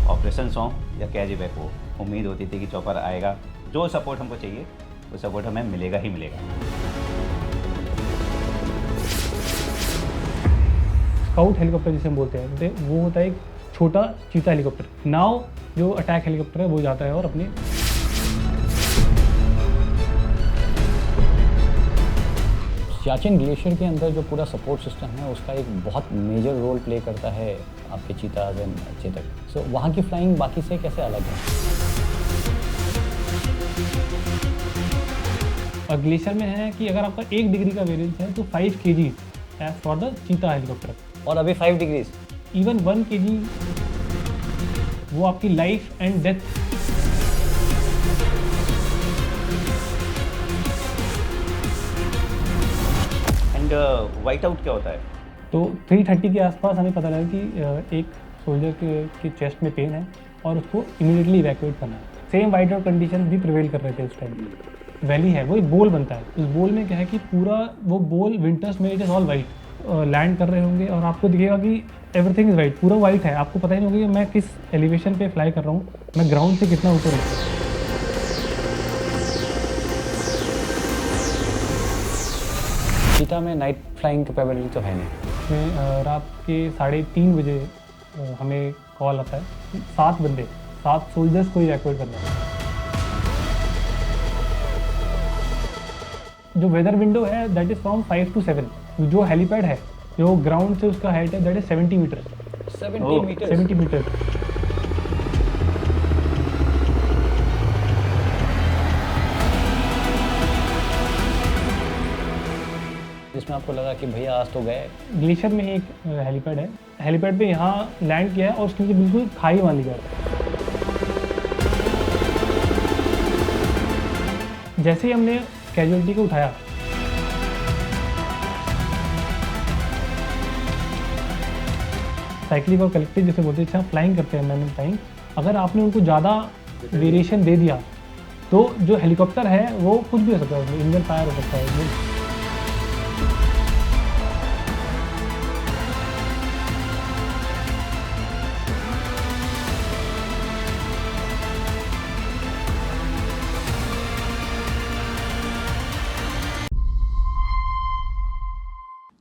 Operation हो या कैज back हो, उम्मीद होती थी कि चॉपर आएगा, जो सपोर्ट हमको चाहिए वो सपोर्ट हमें मिलेगा ही मिलेगा। स्काउट हेलीकॉप्टर जिसे हम बोलते हैं, वो होता है एक छोटा चीता हेलीकॉप्टर। नाउ जो अटैक हेलीकॉप्टर है वो जाता है और अपने सियाचिन ग्लेशियर के अंदर जो पूरा सपोर्ट सिस्टम है उसका एक बहुत मेजर रोल प्ले करता है आपके चीताज एंड चेतक। सो वहाँ की फ्लाइंग बाकी से कैसे अलग है? ग्लेशियर में है कि अगर आपका 1 डिग्री का वेरिएंस है तो 5 kg as for the Cheetah helicopter, और अभी 5 डिग्रीज इवन 1 kg वो आपकी life and death. And white out क्या होता है? तो 3:30 के आसपास हमें पता लगा कि एक सोल्जर के चेस्ट में पेन है और उसको इमीडिएटली इवैक्यूएट करना है। सेम वाइट आउट कंडीशन भी प्रिवेल कर रहे थे उस टाइम। वैली है, वो एक बोल बनता है। उस बोल में क्या है कि पूरा वो बोल विंटर्स में it is all white. Land कर रहे होंगे और आपको दिखेगा कि एवरीथिंग इज़ वाइट, पूरा वाइट है। आपको पता ही नहीं होगा कि मैं किस एलिवेशन पे फ्लाई कर रहा हूँ, मैं ग्राउंड से कितना ऊपर हूँ। चीता में नाइट फ्लाइंग कैपेबिलिटी तो है नहीं। उसमें रात के 3:30 बजे हमें कॉल आता है, 7 सोल्जर्स को इवैक्यूएट करना है। जो वेदर विंडो है दैट इज़ फ्रॉम 5 to 7। जो हेलीपैड है, जो ग्राउंड से उसका हाइट है that is 70 meter. 70 meter. 70 meter. जिसमें आपको लगा कि भैया आज तो गए। ग्लेशियर में एक हेलीपैड है, हेलीपैड पे यहाँ लैंड किया है और उसके नीचे बिल्कुल खाई मान ली जाए। जैसे ही हमने कैजुअलिटी को उठाया, साइक्लिक और कलेक्टिव जैसे बोलते हैं, फ्लाइंग करते हैं मैनुअल फ्लाइंग, अगर आपने उनको ज़्यादा वेरिएशन दे दिया तो जो हेलीकॉप्टर है वो कुछ भी हो सकता है, उसमें इंजन फायर हो सकता है।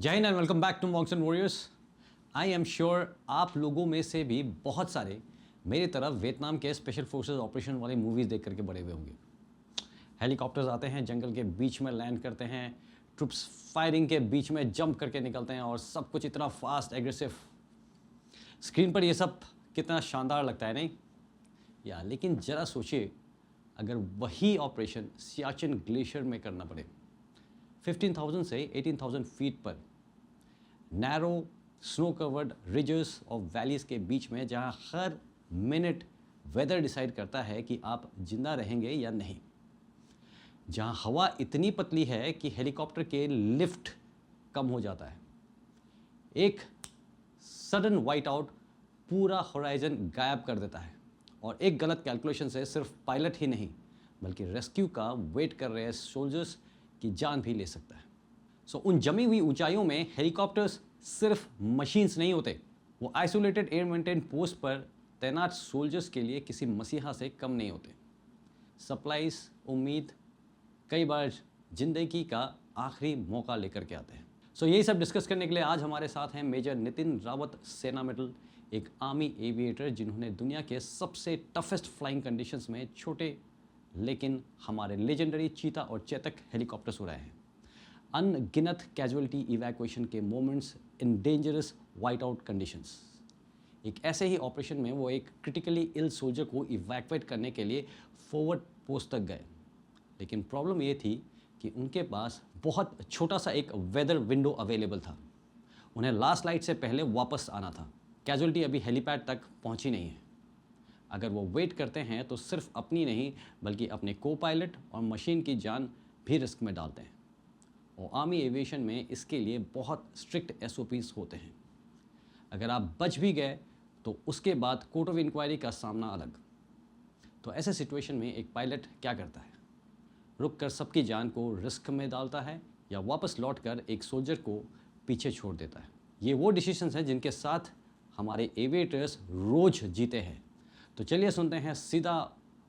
Jai Hind and welcome back to monks and warriors. I am sure आप लोगों में से भी बहुत सारे मेरी तरफ वियतनाम के स्पेशल फोर्सेस ऑपरेशन वाली मूवीज़ देख करके बड़े हुए होंगे। हेलीकॉप्टर्स आते हैं, जंगल के बीच में लैंड करते हैं, ट्रुप्स फायरिंग के बीच में जंप करके निकलते हैं और सब कुछ इतना फास्ट एग्रेसिव। स्क्रीन पर ये सब कितना शानदार लगता है, नहीं या? लेकिन ज़रा सोचिए अगर वही ऑपरेशन सियाचिन ग्लेशियर में करना पड़े, 15,000 से 18,000 फीट पर नैरो स्नो कवर्ड रिजेस और वैलीज़ के बीच में, जहां हर मिनट वेदर डिसाइड करता है कि आप जिंदा रहेंगे या नहीं, जहां हवा इतनी पतली है कि हेलीकॉप्टर के लिफ्ट कम हो जाता है, एक सडन वाइट आउट पूरा होराइजन गायब कर देता है और एक गलत कैलकुलेशन से सिर्फ पायलट ही नहीं बल्कि रेस्क्यू का वेट कर रहे सोल्जर्स की जान भी ले सकता है। सो उन जमी हुई ऊंचाइयों में हेलीकॉप्टर्स सिर्फ मशीन्स नहीं होते, वो आइसोलेटेड एयर मेंटेन पोस्ट पर तैनात सोल्जर्स के लिए किसी मसीहा से कम नहीं होते। सप्लाईज, उम्मीद, कई बार जिंदगी का आखिरी मौका लेकर के आते हैं। सो यही सब डिस्कस करने के लिए आज हमारे साथ हैं मेजर नितिन रावत, सेना मेडल, एक आर्मी एविएटर जिन्होंने दुनिया के सबसे टफेस्ट फ्लाइंग कंडीशंस में छोटे लेकिन हमारे लेजेंडरी चीता और चेतक हेलीकॉप्टर्स उड़ाए हैं। अनगिनत कैजुअलिटी इवैक्यूएशन के मोमेंट्स इन डेंजरस वाइट आउट कंडीशंस। एक ऐसे ही ऑपरेशन में वो एक क्रिटिकली इल सोल्जर को इवैक्यूएट करने के लिए फॉरवर्ड पोस्ट तक गए, लेकिन प्रॉब्लम ये थी कि उनके पास बहुत छोटा सा एक वेदर विंडो अवेलेबल था। उन्हें लास्ट लाइट से पहले वापस आना था। कैजुअलिटी अभी हेलीपैड तक पहुंची नहीं है। अगर वो वेट करते हैं तो सिर्फ अपनी नहीं बल्कि अपने को पायलट और मशीन की जान भी रिस्क में डालते हैं। और आर्मी एविएशन में इसके लिए बहुत स्ट्रिक्ट SOPs होते हैं। अगर आप बच भी गए तो उसके बाद कोर्ट ऑफ इंक्वायरी का सामना अलग। तो ऐसे सिचुएशन में एक पायलट क्या करता है? रुक कर सबकी जान को रिस्क में डालता है या वापस लौट कर एक सोल्जर को पीछे छोड़ देता है? ये वो डिसीजंस हैं जिनके साथ हमारे एविएटर्स रोज जीते हैं। तो चलिए सुनते हैं सीधा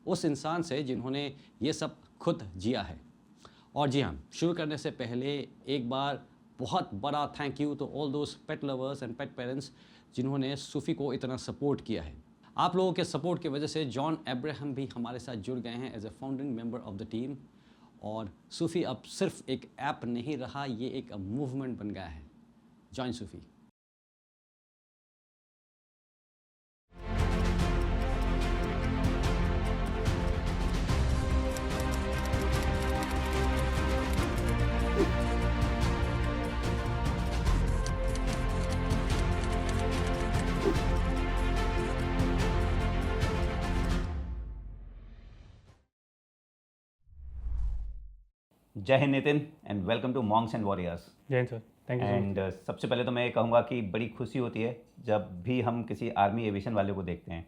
उस इंसान से जिन्होंने ये सब खुद जिया है। और जी हाँ, शुरू करने से पहले एक बार बहुत बड़ा thank you to all those pet lovers and pet parents जिन्होंने सूफ़ी को इतना सपोर्ट किया है। आप लोगों के सपोर्ट की वजह से जॉन अब्राहम भी हमारे साथ जुड़ गए हैं as a founding member of the team. और सूफ़ी अब सिर्फ एक ऐप नहीं रहा, ये एक मूवमेंट बन गया है। Join Sufi. Jai Hind Nitin and welcome to monks and warriors. Jain sir, thank you so much. And सबसे पहले तो मैं ये कहूँगा कि बड़ी खुशी होती है जब भी हम किसी आर्मी एविएशन वाले को देखते हैं,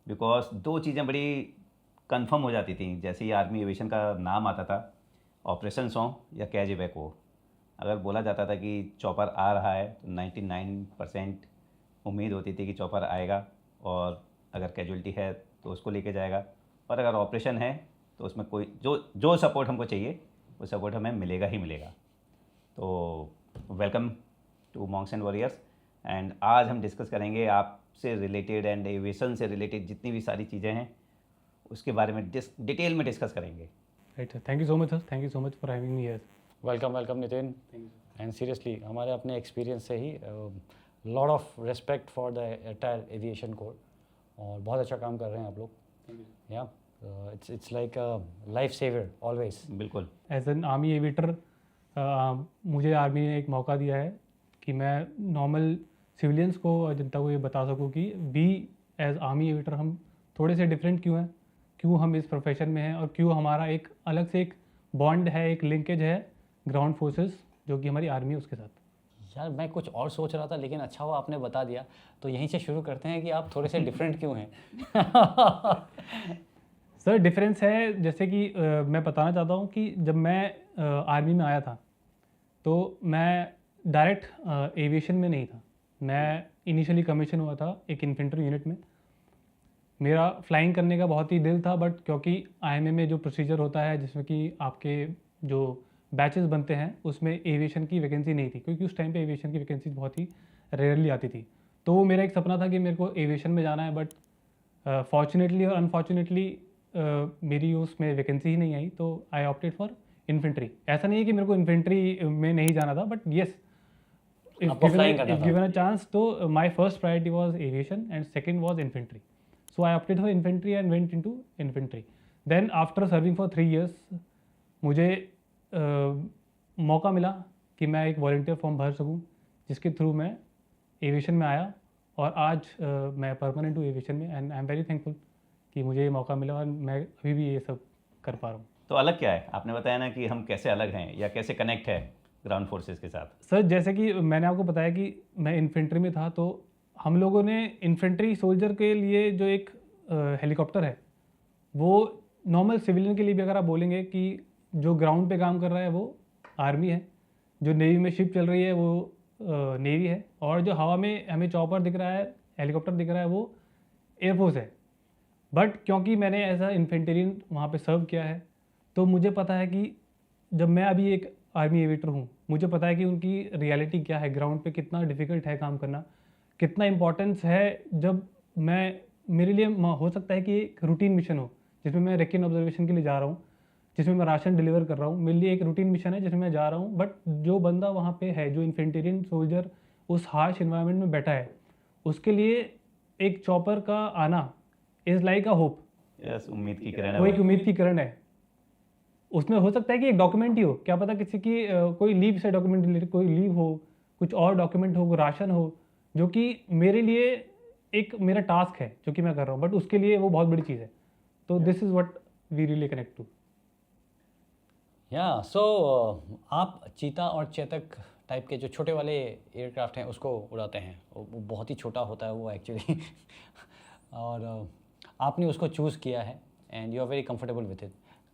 बिकॉज दो चीज़ें बड़ी कंफर्म हो जाती थी। जैसे ही आर्मी एविएशन का नाम आता था, ऑपरेशन सॉ या कैच बैक हो, अगर बोला जाता था कि चॉपर आ रहा है तो 99% उम्मीद होती थी कि चॉपर आएगा और अगर कैजुअलिटी है तो उसको लेके जाएगा, और अगर ऑपरेशन है तो उसमें कोई जो सपोर्ट हमको चाहिए वो सपोर्ट हमें मिलेगा ही मिलेगा। तो welcome to monks and warriors. And आज हम डिस्कस करेंगे आपसे रिलेटेड एंड एविएशन से रिलेटेड जितनी भी सारी चीज़ें हैं उसके बारे में डिटेल में डिस्कस करेंगे। Right sir, thank you so much sir, thank you so much for having me here. Welcome Nitin. And seriously हमारे अपने एक्सपीरियंस से ही lot of respect for the entire aviation corps, और बहुत अच्छा काम कर रहे हैं आप लोग। या it's like a life saver always. बिल्कुल। एज एन आर्मी एविएटर मुझे आर्मी ने एक मौका दिया है कि मैं नॉर्मल सिविलियंस को और जनता को ये बता सकूं कि वी एज आर्मी एविएटर हम थोड़े से डिफरेंट क्यों हैं, क्यों हम इस प्रोफेशन में हैं, और क्यों हमारा एक अलग से एक बॉन्ड है, एक लिंकेज है ग्राउंड फोर्सेस जो कि हमारी आर्मी है उसके साथ। यार मैं कुछ और सोच रहा था, लेकिन अच्छा हुआ आपने बता दिया। तो यहीं से शुरू करते हैं कि आप थोड़े से डिफरेंट क्यों हैं। सर डिफरेंस है, जैसे कि मैं बताना चाहता हूँ कि जब मैं आर्मी में आया था तो मैं डायरेक्ट एविएशन में नहीं था। मैं इनिशियली कमीशन हुआ था एक इन्फेंट्री यूनिट में। मेरा फ्लाइंग करने का बहुत ही दिल था, बट क्योंकि आईएमए में जो प्रोसीजर होता है जिसमें कि आपके जो बैचेस बनते हैं उसमें एविएशन की वैकेंसी नहीं थी, क्योंकि उस टाइम पे एविएशन की वैकेंसी बहुत ही रेयरली आती थी। तो वो मेरा एक सपना था कि मेरे को एविएशन में जाना है, बट फॉर्चुनेटली और अनफॉर्चुनेटली मेरी उसमें वैकेंसी ही नहीं आई, तो आई ऑप्टेड फॉर इन्फेंट्री। ऐसा नहीं है कि मेरे को इन्फेंट्री में नहीं जाना था, but yes if given a chance तो my first priority was aviation and second was infantry. So I opted for infantry and went into infantry. Then after serving for 3 years मुझे मौका मिला कि मैं एक वॉलंटियर फॉर्म भर सकूं, जिसके थ्रू मैं एविएशन में आया, और आज मैं परमानेंट हूँ एविएशन में। And I am very thankful कि मुझे ये मौका मिला और मैं अभी भी ये सब कर पा रहा हूँ। तो अलग क्या है, आपने बताया ना कि हम कैसे अलग हैं या कैसे कनेक्ट है ग्राउंड फोर्सेस के साथ। सर जैसे कि मैंने आपको बताया कि मैं इन्फेंट्री में था, तो हम लोगों ने इन्फेंट्री सोल्जर के लिए जो एक हेलीकॉप्टर है, वो नॉर्मल सिविलियन के लिए भी अगर आप बोलेंगे कि जो ग्राउंड पे काम कर रहा है वो आर्मी है, जो नेवी में शिप चल रही है वो नेवी है, और जो हवा में हमें चॉपर दिख रहा है, हेलीकॉप्टर दिख रहा है, वो एयरफोर्स है। बट क्योंकि मैंने एज अ इन्फेंटेरियन वहाँ पे सर्व किया है, तो मुझे पता है कि जब मैं अभी एक आर्मी एविएटर हूँ, मुझे पता है कि उनकी रियलिटी क्या है, ग्राउंड पे कितना डिफ़िकल्ट है काम करना, कितना इम्पोर्टेंस है। जब मैं मेरे लिए हो सकता है कि एक रूटीन मिशन हो जिसमें मैं रेकिन ऑब्जर्वेशन के लिए जा रहा हूँ, जिसमें मैं राशन डिलीवर कर रहा हूँ, मेरे लिए एक रूटीन मिशन है जिसमें मैं जा रहा हूँ। बट जो बंदा वहाँ पे है, जो इन्फेंटेरियन सोल्जर उस हार्श इन्वायरमेंट में बैठा है, उसके लिए एक चॉपर का आना is like a hope. Yes, उम्मीद की किरण है वो वो। एक उम्मीद की किरण है। उसमें हो सकता है कि एक डॉक्यूमेंट ही हो, क्या पता किसी की कोई लीव से डॉक्यूमेंट रिलेटेड कोई लीव हो, कुछ और डॉक्यूमेंट हो, राशन हो, जो कि मेरे लिए एक मेरा टास्क है जो कि मैं कर रहा हूँ, बट उसके लिए वो बहुत बड़ी चीज़ है। तो this is what we really connect to. Yeah so आप चीता और चेतक टाइप के जो छोटे वाले एयरक्राफ्ट हैं उसको उड़ाते हैं। वो बहुत ही छोटा होता है वो एक्चुअली। और आपने उसको चूज़ किया है and you are very comfortable with it.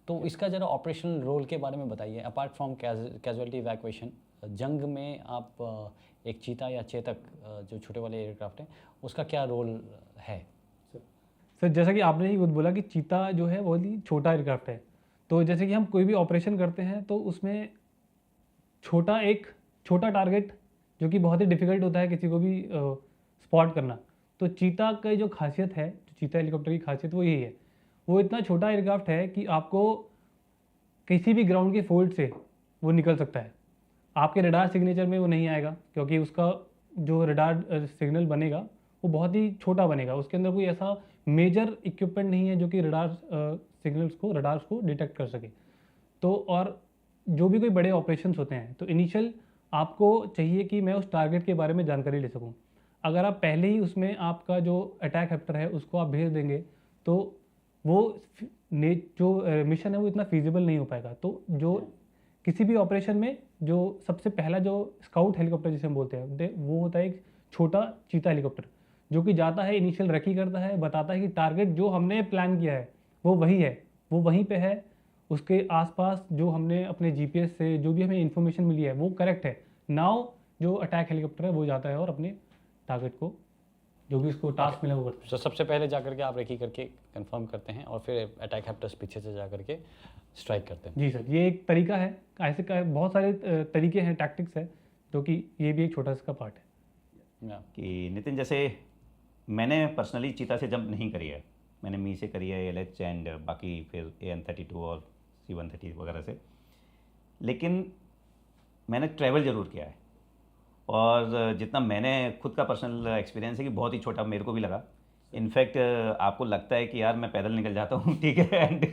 तो इसका ज़रा ऑपरेशनल रोल के बारे में बताइए। अपार्ट फ्रॉम कैजुअलिटी इवैक्यूएशन, जंग में आप एक चीता या चेतक जो छोटे वाले एयरक्राफ्ट हैं उसका क्या रोल है? सर जैसा कि आपने ही खुद बोला कि चीता जो है बहुत ही छोटा एयरक्राफ्ट है, तो जैसे कि हम कोई भी ऑपरेशन करते हैं तो उसमें छोटा टारगेट जो कि बहुत ही डिफिकल्ट होता है किसी को भी स्पॉट करना, तो चीता का जो खासियत है, जो चीता हेलीकॉप्टर की खासियत वो यही है, वो इतना छोटा एयरक्राफ्ट है कि आपको किसी भी ग्राउंड के फोल्ड से वो निकल सकता है। आपके रडार सिग्नेचर में वो नहीं आएगा क्योंकि उसका जो रडार सिग्नल बनेगा वो बहुत ही छोटा बनेगा, उसके अंदर कोई ऐसा मेजर इक्विपमेंट नहीं है जो कि रडार्स को डिटेक्ट कर सके। तो और जो भी कोई बड़े ऑपरेशंस होते हैं तो इनिशियल आपको चाहिए कि मैं उस टारगेट के बारे में जानकारी ले सकूं। अगर आप पहले ही उसमें आपका जो अटैक हेप्टर है उसको आप भेज देंगे तो वो जो मिशन है वो इतना फीजिबल नहीं हो पाएगा। तो जो किसी भी ऑपरेशन में जो सबसे पहला जो स्काउट हेलीकॉप्टर जिसे हम बोलते हैं वो होता है एक छोटा चीता हेलीकॉप्टर जो कि जाता है, इनिशियल रेकी करता है, बताता है कि टारगेट जो हमने प्लान किया है वो वही है, वो वहीं पे है, उसके आसपास जो हमने अपने जीपीएस से जो भी हमें इन्फॉर्मेशन मिली है वो करेक्ट है। नाउ जो अटैक हेलीकॉप्टर है वो जाता है और अपने टारगेट को जो भी उसको टास्क मिला वो करता है। तो सबसे पहले जा करके आप रेकी करके कंफर्म करते हैं और फिर अटैक हेप्टर्स पीछे से जा करके स्ट्राइक करते हैं। जी सर, ये एक तरीका है, ऐसे का बहुत सारे तरीके हैं, टैक्टिक्स है, जो कि ये भी एक छोटा सा पार्ट है। या कि नितिन जैसे मैंने पर्सनली चीता से जंप नहीं करी है, मैंने मी से करी है, LH एंड बाकी फिर AN-32 और C-130 वगैरह से, लेकिन मैंने ट्रैवल ज़रूर किया है। और जितना मैंने खुद का पर्सनल एक्सपीरियंस है कि बहुत ही छोटा मेरे को भी लगा। इनफैक्ट आपको लगता है कि यार मैं पैदल निकल जाता हूँ, ठीक है, एंड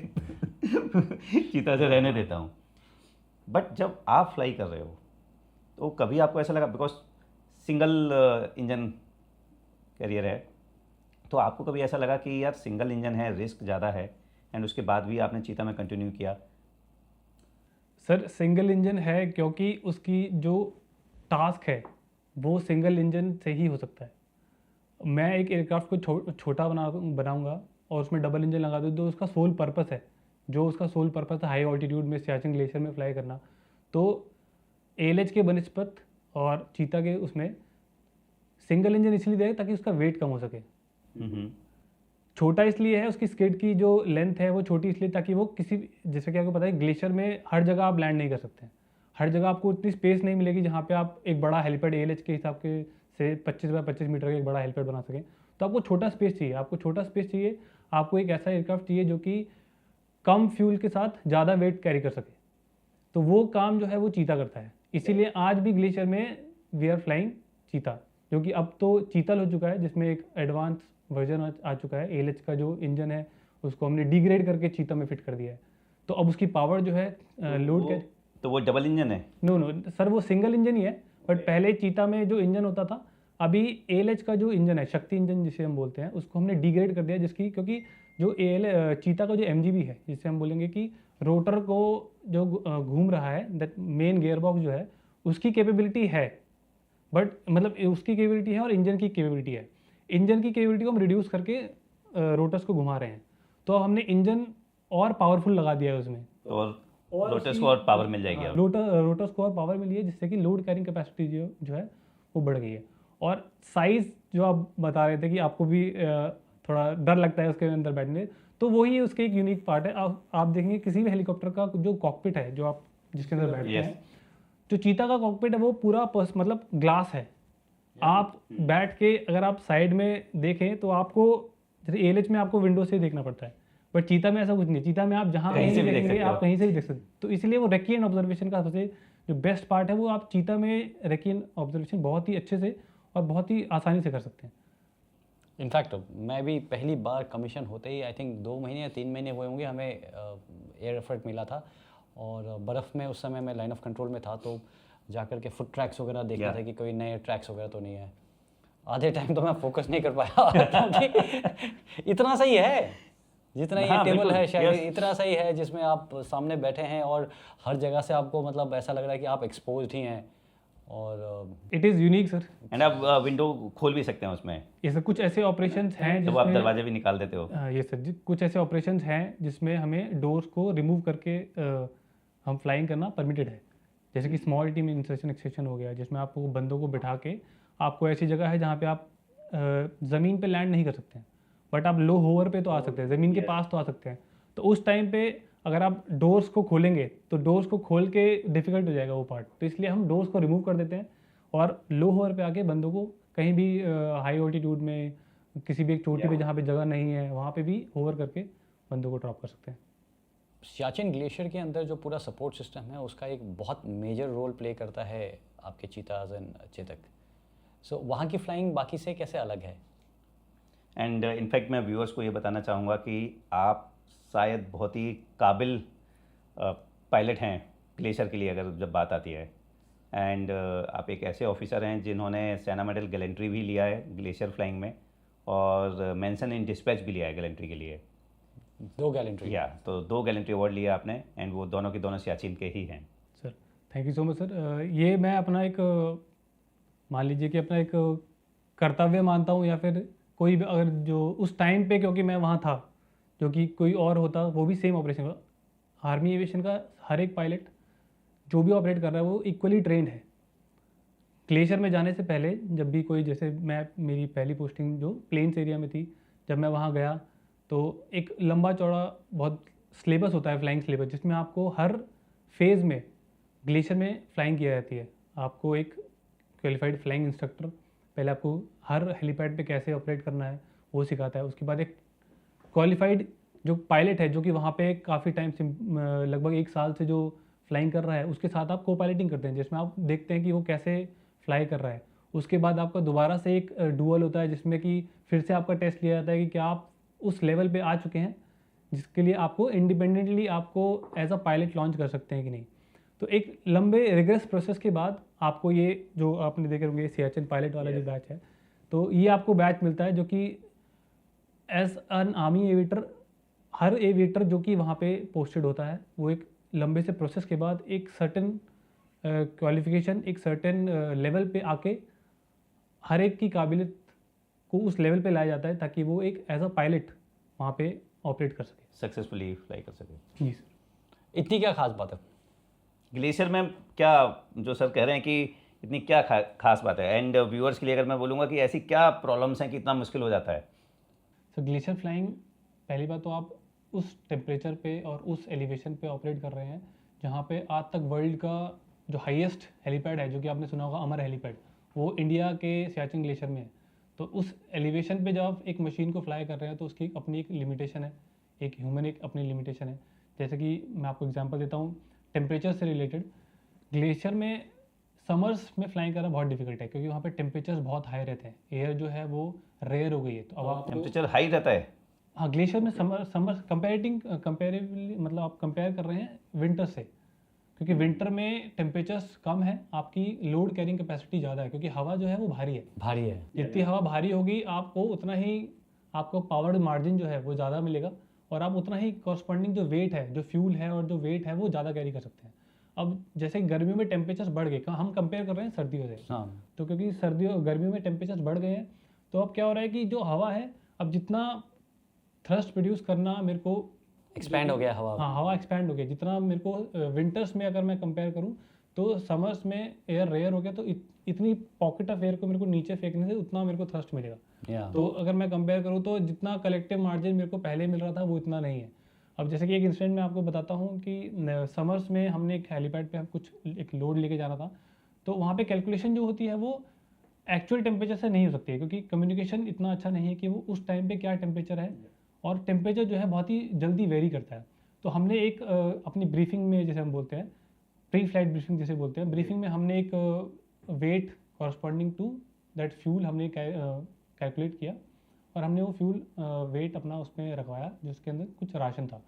चीता से रहने देता हूँ। बट जब आप फ्लाई कर रहे हो तो कभी आपको ऐसा लगा, बिकॉज सिंगल इंजन कैरियर है, तो आपको कभी ऐसा लगा कि यार सिंगल इंजन है, रिस्क ज़्यादा है, एंड उसके बाद भी आपने चीता में कंटिन्यू किया? सर सिंगल इंजन है क्योंकि उसकी जो टास्क है वो सिंगल इंजन से ही हो सकता है। मैं एक एयरक्राफ्ट को छोटा बनाऊंगा और उसमें डबल इंजन लगा दूँ, तो उसका सोल पर्पस है, जो उसका सोल पर्पस है हाई ऑल्टीट्यूड में सियाचिन ग्लेशियर में फ्लाई करना, तो ALH के बनस्पत और चीता के उसमें सिंगल इंजन इसलिए दिया है ताकि उसका वेट कम हो सके। छोटा इसलिए है, उसकी स्किड की जो लेंथ है वो छोटी इसलिए ताकि वो किसी, जैसे कि आपको पता है ग्लेशियर में हर जगह आप लैंड नहीं कर सकते हैं, हर जगह आपको उतनी स्पेस नहीं मिलेगी जहाँ पे आप एक बड़ा हेलीपैड ALH के हिसाब के से 25 बाय 25 मीटर का एक बड़ा हेलीपैड बना सकें। तो आपको छोटा स्पेस चाहिए, आपको एक ऐसा एयरक्राफ्ट चाहिए जो कि कम फ्यूल के साथ ज़्यादा वेट कैरी कर सके। तो वो काम जो है वो चीता करता है, इसीलिए आज भी ग्लेशियर में वी आर फ्लाइंग चीता, जो कि अब तो चीतल हो चुका है, जिसमें एक एडवांस वर्जन आ चुका है। ALH का जो इंजन है उसको हमने डिग्रेड करके चीता में फिट कर दिया है, तो अब उसकी पावर जो है लोड तो वो डबल इंजन है? नो सर, वो सिंगल इंजन ही है, बट पहले चीता में जो इंजन होता था, अभी ALH का जो इंजन है, शक्ति इंजन जिसे हम बोलते हैं, उसको हमने डिग्रेड कर दिया, जिसकी क्योंकि जो चीता का जो MGB है, जिसे हम बोलेंगे कि रोटर को जो घूम रहा है, दैट मेन गियर बॉक्स जो है उसकी कैपेबिलिटी है, बट मतलब उसकी कैपेबिलिटी है और इंजन की कैपेबिलिटी है। इंजन की कैपेबिलिटी को हम रिड्यूस करके रोटर्स को घुमा रहे हैं, तो हमने इंजन और पावरफुल लगा दिया है उसमें, और रोटर्स को और पावर मिल जाएगी। रोटर्स को और पावर मिली है, जिससे कि लोड कैरिंग कैपेसिटी जो है वो बढ़ गई है। और साइज़ जो आप बता रहे थे कि आपको भी थोड़ा डर लगता है उसके अंदर बैठने, तो वही उसके एक यूनिक पार्ट है। आप देखेंगे किसी भी हेलीकॉप्टर का जो कॉकपिट है, जो आप जिसके अंदर बैठते हैं, जो चीता का कॉकपिट है वो पूरा मतलब ग्लास है। आप बैठ के अगर आप साइड में देखें तो आपको, जैसे ALH में आपको विंडो से देखना पड़ता है, बट चीता में ऐसा कुछ नहीं। चीता में आप जहाँ कहीं से भी देख सकते हो, आप कहीं से भी देख सकते। तो इसलिए वो रेकी एंड ऑब्जर्वेशन का सबसे जो बेस्ट पार्ट है, वो आप चीता में रेकी एंड ऑब्जर्वेशन बहुत ही अच्छे से और बहुत ही आसानी से कर सकते हैं। इनफैक्ट मैं भी पहली बार कमीशन होते ही आई थिंक 2 महीने या 3 महीने हुए होंगे, हमें एयर एफर्ट मिला था, और बर्फ़ में उस समय मैं लाइन ऑफ कंट्रोल में था, तो जाकर के फुट ट्रैक्स वगैरह देखना था कि कोई नए ट्रैक्स वगैरह तो नहीं है। आधे टाइम तो मैं फोकस नहीं कर पाया क्योंकि इतना सही है जितना ये टेबल है, शायद इतना सही है, जिसमें आप सामने बैठे हैं और हर जगह से आपको मतलब ऐसा लग रहा है कि आप एक्सपोज्ड ही हैं, और it is unique sir. And आप विंडो खोल भी सकते हैं उसमें। ये सर कुछ ऐसे ऑपरेशंस हैं तो आप दरवाजे भी निकाल देते हो। ये सर कुछ ऐसे ऑपरेशंस हैं जिसमें हमें डोर्स को रिमूव करके हम फ्लाइंग करना परमिटेड है। जैसे कि स्मॉल टीम इंसर्शन एक्सेशन हो गया, जिसमें आपको बंदों को बिठा के, आपको ऐसी जगह है जहाँ पे आप ज़मीन पे लैंड नहीं कर सकते हैं, बट आप लो होवर पे तो आ सकते हैं, ज़मीन के पास तो आ सकते हैं। तो उस टाइम पे अगर आप डोर्स को खोलेंगे तो डोर्स को खोल के डिफ़िकल्ट हो जाएगा वो पार्ट, तो इसलिए हम डोर्स को रिमूव कर देते हैं और लो होवर पे आके बंदों को कहीं भी हाई ऑल्टीट्यूड में किसी भी एक चोटी पे जहाँ पे जगह नहीं है वहाँ पे भी होवर करके बंदों को ड्रॉप कर सकते हैं। सियाचिन ग्लेशियर के अंदर जो पूरा सपोर्ट सिस्टम है उसका एक बहुत मेजर रोल प्ले करता है आपके चीताज एंड चेतक। सो वहाँ की फ्लाइंग बाकी से कैसे अलग है? एंड इनफैक्ट मैं व्यूअर्स को ये बताना चाहूँगा कि आप शायद बहुत ही काबिल पायलट हैं ग्लेशियर के लिए अगर जब बात आती है। एंड आप एक ऐसे ऑफिसर हैं जिन्होंने सेना मेडल गैलेंट्री भी लिया है ग्लेशियर फ्लाइंग में, और मेंशन इन डिस्पैच भी लिया है गैलेंट्री के लिए। 2 गैलेंट्री। या तो 2 गैलेंट्री अवार्ड लिया आपने, एंड वो दोनों के दोनों सियाचिन के ही हैं। Sir thank you so much sir. ये मैं अपना एक मान लीजिए कि अपना एक कर्तव्य मानता हूँ, या फिर कोई भी अगर जो उस टाइम पे, क्योंकि मैं वहाँ था, जो कि कोई और होता वो भी सेम ऑपरेशन का, आर्मी एविएशन का हर एक पायलट जो भी ऑपरेट कर रहा है वो इक्वली ट्रेंड है। ग्लेशियर में जाने से पहले जब भी कोई, जैसे मैं मेरी पहली पोस्टिंग जो प्लेन्स एरिया में थी, जब मैं वहाँ गया तो एक लंबा चौड़ा बहुत सिलेबस होता है, फ्लाइंग सिलेबस, जिसमें आपको हर फेज़ में ग्लेशियर में फ्लाइंग की जाती है। आपको एक क्वालिफाइड फ्लाइंग इंस्ट्रक्टर पहले आपको हर हेलीपैड पे कैसे ऑपरेट करना है वो सिखाता है। उसके बाद एक क्वालिफाइड जो पायलट है जो कि वहाँ पे काफ़ी टाइम से लगभग 1 साल से जो फ्लाइंग कर रहा है, उसके साथ आप को पायलटिंग करते हैं, जिसमें आप देखते हैं कि वो कैसे फ्लाई कर रहा है। उसके बाद आपका दोबारा से एक डुअल होता है जिसमें कि फिर से आपका टेस्ट लिया जाता है कि क्या आप उस लेवल पे आ चुके हैं जिसके लिए आपको इंडिपेंडेंटली आपको एज अ पायलट लॉन्च कर सकते हैं कि नहीं। तो एक लंबे रिग्रेस प्रोसेस के बाद आपको ये जो आपने देखे होंगे सियाचिन पायलट वाला जो बैच है, तो ये आपको बैच मिलता है जो कि एज एन आर्मी एविएटर, हर एविएटर जो कि वहाँ पे पोस्टेड होता है वो एक लंबे से प्रोसेस के बाद एक सर्टेन क्वालिफिकेशन, एक सर्टेन लेवल पे आके हर एक की काबिलियत को उस लेवल पे लाया जाता है ताकि वो एक एज अ पायलट वहाँ पे ऑपरेट कर सके, सक्सेसफुली फ्लाई कर सके। जी सर। इतनी क्या खास बात है ग्लेशियर में? क्या जो सर कह रहे हैं कि इतनी क्या खास बात है, एंड व्यूअर्स के लिए अगर मैं बोलूँगा कि ऐसी क्या प्रॉब्लम्स हैं कि इतना मुश्किल हो जाता है? सो ग्लेशियर फ्लाइंग, पहली बात तो आप उस टेम्परेचर पे और उस एलिवेशन पे ऑपरेट कर रहे हैं जहाँ पे आज तक वर्ल्ड का जो हाईएस्ट हेलीपैड है, जो कि आपने सुना होगा अमर हेलीपैड, वो इंडिया के सियाचिन ग्लेशियर में है। तो उस एलिवेशन पे जब आप एक मशीन को फ्लाई कर रहे हैं तो उसकी अपनी एक लिमिटेशन है, एक ह्यूमन एक अपनी लिमिटेशन है। जैसे कि मैं आपको एग्जांपल देता हूँ टेम्परेचर से रिलेटेड। ग्लेशियर में समर्स में फ्लाइंग करना बहुत डिफिकल्ट है क्योंकि वहाँ पे टेम्परेचर्स बहुत हाई रहते हैं, एयर जो है वो रेयर हो गई है। तो अब आप टेम्परेचर हाई रहता है? हाँ, ग्लेशियर में समर कंपेरेटिवली मतलब आप कंपेयर कर रहे हैं विंटर से, क्योंकि विंटर में टेम्परेचर्स कम है, आपकी लोड कैरिंग कैपेसिटी ज़्यादा है क्योंकि हवा जो है वो भारी है। जितनी हवा भारी होगी आपको उतना ही आपको पावर्ड मार्जिन जो है वो ज़्यादा मिलेगा और आप उतना ही कॉरस्पॉन्डिंग जो वेट है, जो फ्यूल है और जो वेट है वो ज़्यादा कैरी कर सकते हैं। अब जैसे गर्मियों में टेम्परेचर्स बढ़ गए, हम कंपेयर कर रहे हैं सर्दियों से, तो क्योंकि गर्मियों में टेम्परेचर्स बढ़ गए हैं तो अब क्या हो रहा है कि जो हवा है, अब जितना थ्रस्ट प्रोड्यूस करना मेरे को एक्सपैंड हो गया हवा। हाँ, हवा एक्सपैंड हो गया। जितना मेरे को विंटर्स में अगर मैं कंपेयर करूँ तो समर्स में एयर रेयर हो गया, तो इतनी पॉकेट ऑफ एयर को मेरे को नीचे फेंकने से उतना मेरे को थ्रस्ट मिलेगा। तो अगर मैं कंपेयर करूँ तो जितना कलेक्टिव मार्जिन मेरे को पहले मिल रहा था वो इतना नहीं है। अब जैसे कि एक इंसिडेंट मैं आपको बताता हूँ कि समर्स में हमने एक हेलीपैड पे हम कुछ एक लोड लेके जाना था, तो वहाँ पे कैलकुलेशन जो होती है वो एक्चुअल टेम्परेचर से नहीं हो सकती है क्योंकि कम्युनिकेशन इतना अच्छा नहीं है कि वो उस टाइम पे क्या टेम्परेचर है, और टेम्परेचर जो है बहुत ही जल्दी वेरी करता है। तो हमने एक अपनी ब्रीफिंग में, जैसे हम बोलते हैं प्री फ्लाइट ब्रीफिंग जिसे बोलते हैं, ब्रीफिंग में हमने एक weight corresponding to that fuel हमने कैलकुलेट किया और हमने वो फ्यूल वेट अपना उसमें रखवाया जिसके अंदर कुछ राशन था।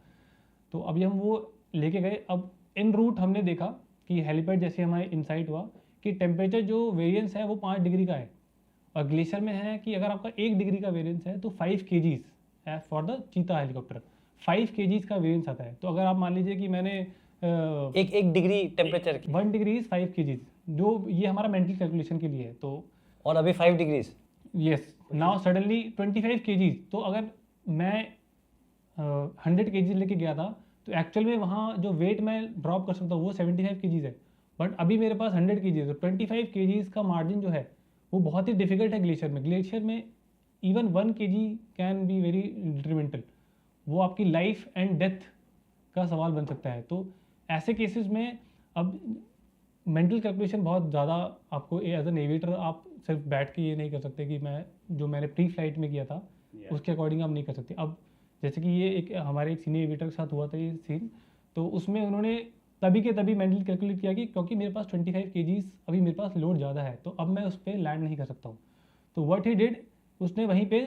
तो अभी हम वो लेके गए। अब इन रूट हमने देखा कि हेलीपैड जैसे हमारे इंसाइट हुआ कि टेम्परेचर जो वेरिएंस है वो 5 डिग्री का है, और ग्लेशियर में है कि अगर आपका 1 डिग्री का वेरिएंस है तो 5 kgs for the Cheetah helicopter 5 kgs का वेरिएंस आता है। तो अगर आप मान लीजिए कि मैंने एक degree temperature 1 degree is 5 kgs, जो ये हमारा मेंटल कैलकुलेशन के लिए है। तो और अभी 5 degrees, yes, now suddenly 25 kgs। तो अगर मैं 100 kgs लेके गया था तो एक्चुअल में वहाँ जो वेट मैं ड्रॉप कर सकता हूँ वो 75 kgs है, बट अभी मेरे पास 100 kgs है। तो 25 kgs का मार्जिन जो है वो बहुत ही डिफिकल्ट है ग्लेशियर में। ग्लेशियर में even 1 kg can be very detrimental, वो आपकी लाइफ एंड डेथ का सवाल बन सकता है। तो ऐसे केसेस में अब मेंटल कैलकुलेशन बहुत ज़्यादा आपको एज एन एविएटर आप सिर्फ बैठ के ये नहीं कर सकते कि मैं जो मैंने प्री फ्लाइट में किया था उसके अकॉर्डिंग आप नहीं कर सकते। अब जैसे कि ये एक हमारे एक सीनियर एविएटर के साथ हुआ था ये सीन, तो उसमें उन्होंने तभी के तभी मेंटली कैलकुलेट किया कि क्योंकि मेरे पास 25 kgs अभी मेरे पास लोड ज़्यादा है, तो अब मैं उस पर लैंड नहीं कर सकता हूँ। तो व्हाट ही डिड, उसने वहीं पे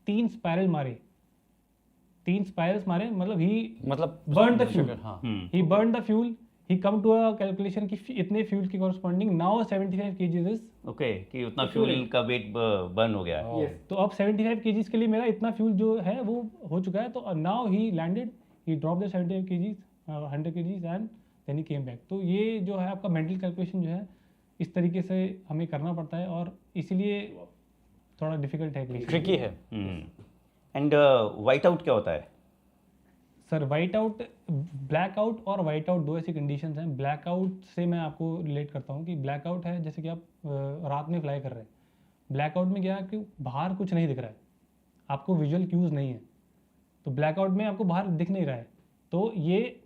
3 स्पायरल मारे, 3 स्पायरल्स मारे, मतलब ही मतलब बर्न द फ्यूल, हाँ he burn the fuel, he come to a calculation कि इतने फ्यूल के corresponding now 75 kgs is okay, कि उतना फ्यूल का वेट बर्न हो गया है। तो अब 75 kgs के लिए मेरा इतना फ्यूल जो है वो हो चुका है। तो now he landed, he drop the 75 kgs 100 kgs and then he came back. तो ये जो है आपका मेंटल कैलकुलेशन जो है इस तरीके से हमें करना पड़ता है और इसीलिए थोड़ा डिफिकल्ट है। ट्रिकी है। एंड वाइट आउट क्या होता है? Sir white out, black out और वाइट आउट दो ऐसी कंडीशंस हैं। ब्लैक आउट से मैं आपको रिलेट करता हूँ कि ब्लैक आउट है जैसे कि आप रात में फ्लाई कर रहे हैं। ब्लैक आउट में क्या है कि बाहर कुछ नहीं दिख रहा है, आपको विजुअल क्यूज़ नहीं है, तो ब्लैक आउट में आपको बाहर दिख नहीं रहा है, तो ये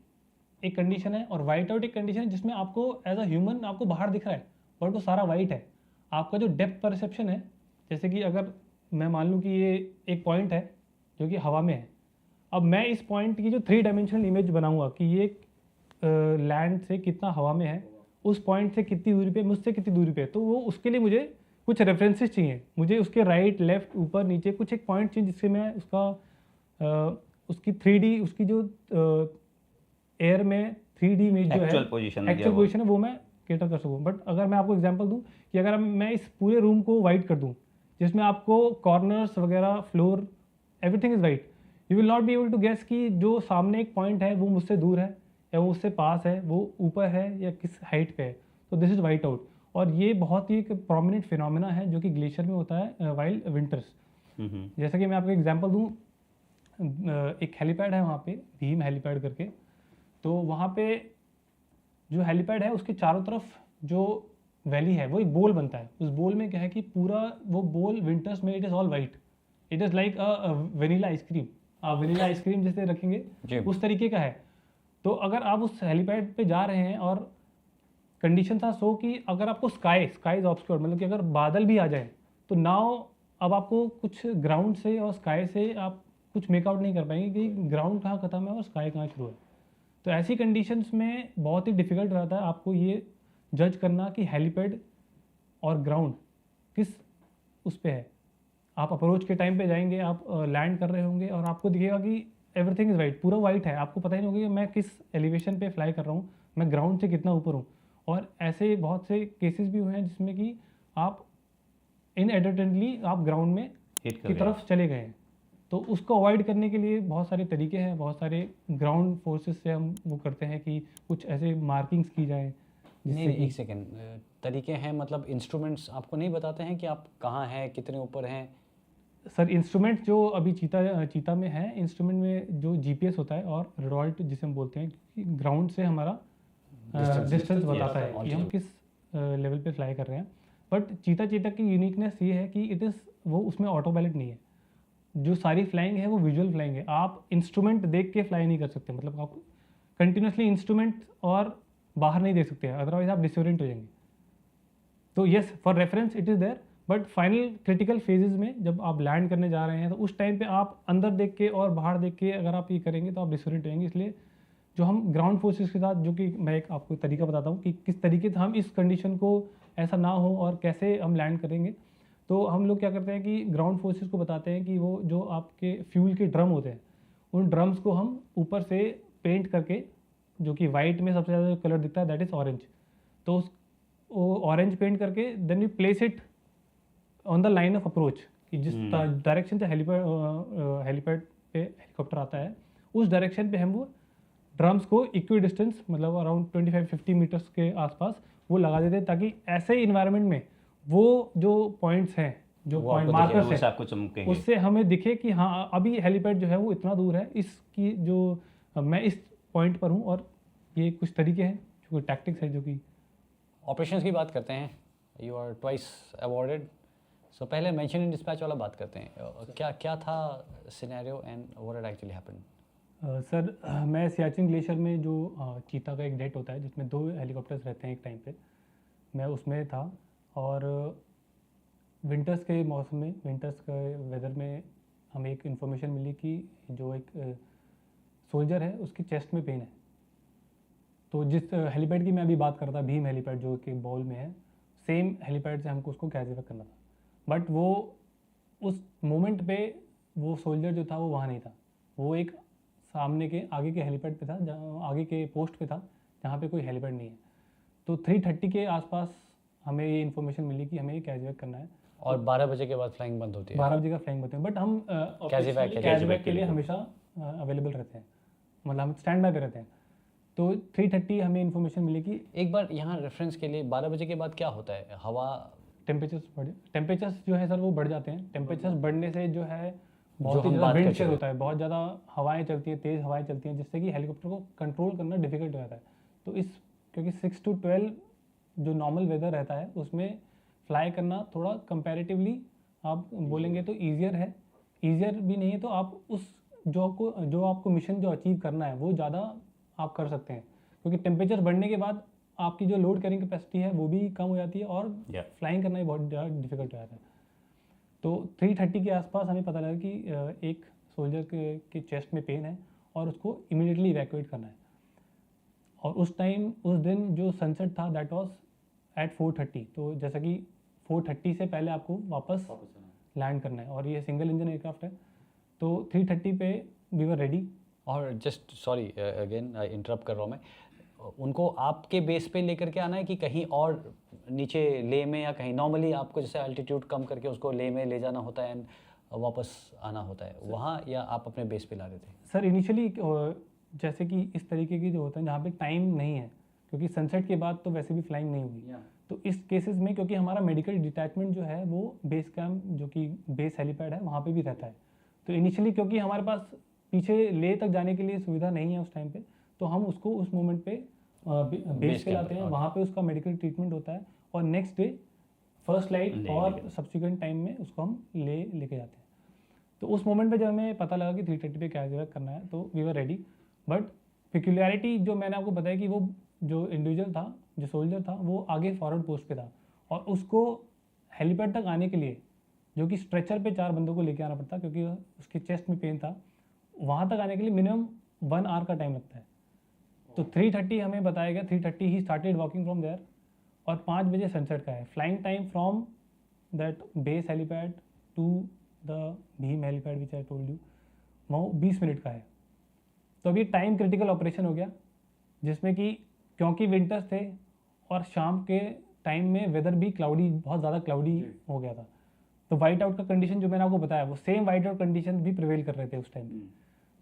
एक कंडीशन है। और वाइट आउट एक कंडीशन है जिसमें आपको एज अ ह्यूमन आपको बाहर दिख रहा है बट वो सारा वाइट है। आपका जो डेप्थ परसेप्शन है, जैसे कि अगर मैं मान लूँ कि ये एक पॉइंट है जो कि हवा में है, अब मैं इस पॉइंट की जो 3 डायमेंशनल इमेज बनाऊंगा कि ये लैंड से कितना हवा में है, उस पॉइंट से कितनी दूरी पे, मुझसे कितनी दूरी पे, तो वो उसके लिए मुझे कुछ रेफरेंसेस चाहिए, मुझे उसके राइट लेफ्ट ऊपर नीचे कुछ एक पॉइंट चाहिए जिससे मैं उसका उसकी 3D उसकी जो एयर में 3D इमेज जो है एक्चुअल पोजीशन एक्चुअल पोजीशन है वो मैं कैटर कर सकूँ। बट अगर मैं आपको एग्जांपल दूं कि अगर मैं इस पूरे रूम को वाइट कर दूं जिसमें आपको कॉर्नर्स वगैरह floor everything is white, you will not be able to guess कि जो सामने एक पॉइंट है वो मुझसे दूर है या वो मुझसे पास है, वो ऊपर है या किस हाइट पे है। तो दिस इज वाइट आउट और ये बहुत ही एक प्रोमिनेंट फिनोमेना है जो कि ग्लेशियर में होता है वाइल्ड विंटर्स। जैसा कि मैं आपको एग्जांपल दूं, एक हेलीपैड है वहाँ पे, भीम हेलीपैड करके, तो वहाँ पे जो हेलीपैड है उसके चारों तरफ जो वैली है वो एक बोल बनता है। उस बोल में क्या है कि पूरा वो बोल विंटर्स में it is all white, it is like a vanilla ice cream. आप वेनिला आइसक्रीम जैसे रखेंगे उस तरीके का है। तो अगर आप उस हेलीपैड पे जा रहे हैं और कंडीशन था सो कि अगर आपको स्काई इज ऑब्सक्योर्ड, मतलब कि अगर बादल भी आ जाए तो नाउ अब आपको कुछ ग्राउंड से और स्काई से आप कुछ मेकआउट नहीं कर पाएंगे कि ग्राउंड कहाँ ख़त्म है और स्काई कहाँ शुरू है। तो ऐसी कंडीशंस में बहुत ही डिफ़िकल्ट रहता है आपको ये जज करना कि हेलीपैड और ग्राउंड किस उस पे है। आप अप्रोच के टाइम पे जाएंगे, आप लैंड कर रहे होंगे और आपको दिखेगा कि एवरीथिंग इज़ वाइट, पूरा वाइट है, आपको पता ही नहीं होगा कि मैं किस एलिवेशन पे फ्लाई कर रहा हूँ, मैं ग्राउंड से कितना ऊपर हूँ। और ऐसे बहुत से केसेस भी हुए हैं जिसमें कि आप इनएडवर्टेंटली आप ग्राउंड में की तरफ चले गए हैं। तो उसको अवॉइड करने के लिए बहुत सारे तरीके हैं, बहुत सारे ग्राउंड फोर्सेस से हम वो करते हैं कि कुछ ऐसे मार्किंग्स की जाए। नहीं, एक सेकेंड, तरीके हैं मतलब इंस्ट्रूमेंट्स आपको नहीं बताते हैं कि आप कहाँ हैं, कितने ऊपर हैं? सर इंस्ट्रूमेंट जो अभी चीता में है, इंस्ट्रूमेंट में जो GPS होता है और रेडॉल्ट जिसे हम बोलते हैं कि ग्राउंड से हमारा डिस्टेंस बताता है कि हम किस लेवल पे फ्लाई कर रहे हैं। बट चीता की यूनिकनेस ये है कि इट इज़ वो उसमें ऑटो पायलट नहीं है, जो सारी फ्लाइंग है वो विजुअल फ्लाइंग है। आप इंस्ट्रूमेंट देख के फ्लाई नहीं कर सकते, मतलब आप कंटिन्यूसली इंस्ट्रूमेंट और बाहर नहीं देख सकते, अदरवाइज आप डिसोरिएंट हो जाएंगे। तो yes, for reference it is there, but final critical phases में जब आप लैंड करने जा रहे हैं तो उस टाइम पे आप अंदर देख के और बाहर देख के अगर आप ये करेंगे तो आप डिसोरिएंट होंगे। इसलिए जो हम ग्राउंड फोर्सेस के साथ, जो कि मैं एक आपको तरीका बताता हूँ कि किस तरीके से हम इस कंडीशन को ऐसा ना हो और कैसे हम लैंड करेंगे। तो हम लोग क्या करते हैं कि ग्राउंड फोर्सेस को बताते हैं कि वो जो आपके फ्यूल के ड्रम होते हैं, उन ड्रम्स को हम ऊपर से पेंट करके, जो कि वाइट में सबसे ज़्यादा कलर दिखता है दैट इज़ ऑरेंज, तो वो ऑरेंज पेंट करके then you place it on the line of approach कि जिस डायरेक्शन से हेलीपैड पे हेलीकॉप्टर आता है उस डायरेक्शन पे हम वो ड्रम्स को इक्वी डिस्टेंस, मतलब अराउंड 25-50 मीटर्स के आसपास वो लगा देते हैं, ताकि ऐसे इन्वायरमेंट में वो जो पॉइंट्स हैं, जो पॉइंट मार्कर्स हैं, उससे हमें दिखे कि हाँ अभी हेलीपैड जो है वो इतना दूर है, इसकी जो मैं इस पॉइंट पर हूँ। और ये कुछ तरीके हैं, जो टैक्टिक्स है जो कि ऑपरेशंस की बात करते हैं। यू आर ट्वाइस अवॉर्डेड, सो पहले मेंशन इन डिस्पैच वाला बात करते हैं। क्या क्या था scenario and what had actually happened? Sir मैं सियाचिन ग्लेशियर में जो चीता का एक डेट होता है जिसमें 2 हेलीकॉप्टर्स रहते हैं एक टाइम पे, मैं उसमें था। और विंटर्स के मौसम में, विंटर्स के वेदर में हमें एक इन्फॉर्मेशन मिली कि जो एक सोल्जर है उसकी चेस्ट में पेन है। तो जिस हेलीपैड की मैं अभी बात कर रहा था, भीम हेलीपैड जो कि बॉल में है, सेम हेलीपैड से हमको उसको कैचअप करना था। बट वो उस मोमेंट पे वो सोल्जर जो था वो वहाँ नहीं था, वो एक सामने के आगे के हेलीपैड पे था, जहाँ आगे के पोस्ट पे था जहाँ पे कोई हेलीपैड नहीं है। तो 3:30 के आसपास हमें ये इन्फॉर्मेशन मिली कि हमें कैचअप करना है। और 12 बजे के बाद फ्लाइंग बंद होती है? 12 बजे का फ्लाइंग होते हैं, बट हम कैचबैक के लिए हमेशा अवेलेबल रहते हैं, मतलब हम स्टैंड बाय पे रहते हैं। तो 3:30 हमें इन्फॉर्मेशन मिली कि एक बार यहाँ रेफरेंस के लिए 12 बजे के बाद क्या होता है? हवा टेम्परेचर्स जो है सर वो बढ़ जाते हैं। टेम्परेचर्स बढ़ने से जो है बहुत ही हम ज़्यादा बात कर विंड चुके शेयर होता है, बहुत ज़्यादा हवाएं चलती हैं, तेज़ हवाएं चलती हैं, जिससे कि हेलीकॉप्टर को कंट्रोल करना डिफिकल्ट हो जाता है। तो इस क्योंकि 6 to 12 जो नॉर्मल वेदर रहता है उसमें फ्लाई करना थोड़ा कंपैरेटिवली आप बोलेंगे तो ईजियर है। ईजियर भी नहीं है तो आप उस जो आपको मिशन जो अचीव करना है वो ज़्यादा आप कर सकते हैं, क्योंकि टेम्परेचर बढ़ने के बाद आपकी जो लोड कैरिंग कैपेसिटी है वो भी कम हो जाती है और फ्लाइंग करना भी बहुत ज़्यादा डिफिकल्ट हो जाता है। तो 3:30 के आसपास हमें पता लगा कि एक सोल्जर के चेस्ट में पेन है और उसको इमीडिएटली इवैक्यूएट करना है। और उस दिन जो सनसेट था दैट वाज एट 4:30। तो जैसा कि 4:30 से पहले आपको वापस लैंड करना है, और ये सिंगल इंजन एयरक्राफ्ट है। तो 3:30 पे वी वर रेडी। और जस्ट सॉरी अगेन इंटरप्ट कर रहा हूँ मैं, उनको आपके बेस पे लेकर के आना है कि कहीं और नीचे ले में, या कहीं नॉर्मली आपको जैसे अल्टीट्यूड कम करके उसको ले में ले जाना होता है एंड वापस आना होता है वहाँ, या आप अपने बेस पे ला रहे थे? सर इनिशियली जैसे कि इस तरीके की जो होता है जहाँ पे टाइम नहीं है, क्योंकि सनसेट के बाद तो वैसे भी फ्लाइंग नहीं हुई, तो इस केसेस में क्योंकि हमारा मेडिकल डिटैचमेंट जो है वो बेस कैम्प जो कि बेस हेलीपैड है वहाँ पे भी रहता है। तो इनिशियली क्योंकि हमारे पास पीछे ले तक जाने के लिए सुविधा नहीं है उस टाइम पे, तो हम उसको उस मोमेंट पे बेस पे लाते हैं, वहाँ पे उसका मेडिकल ट्रीटमेंट होता है और नेक्स्ट डे फर्स्ट लाइट और सब्सिक्वेंट टाइम में उसको हम लेके जाते हैं। तो उस मोमेंट पे जब हमें पता लगा कि 3:30 पे कैचअप करना है तो वी वर रेडी। बट पिक्यूलियरिटी जो मैंने आपको बताया कि वो जो इंडिविजुअल था, जो सोल्जर था, वो आगे फॉरवर्ड पोस्ट पे था और उसको हेलीपैड तक आने के लिए, जो कि स्ट्रेचर पे 4 बंदों को लेके आना पड़ता क्योंकि उसके चेस्ट में पेन था, वहाँ तक आने के लिए मिनिमम 1 आवर का टाइम लगता है। तो 3:30 हमें बताया गया, 3:30 he started walking from there और 5 बजे सनसेट का है। Flying time from that base helipad to the Bhim helipad which I told you, वो 20 मिनट का है। तो अभी टाइम क्रिटिकल ऑपरेशन हो गया, जिसमें कि क्योंकि विंटर्स थे और शाम के टाइम में वेदर भी क्लाउडी, बहुत ज़्यादा क्लाउडी हो गया था, तो वाइट आउट का कंडीशन जो मैंने आपको बताया वो सेम वाइट आउट कंडीशन भी प्रिवेल कर रहे थे उस टाइम।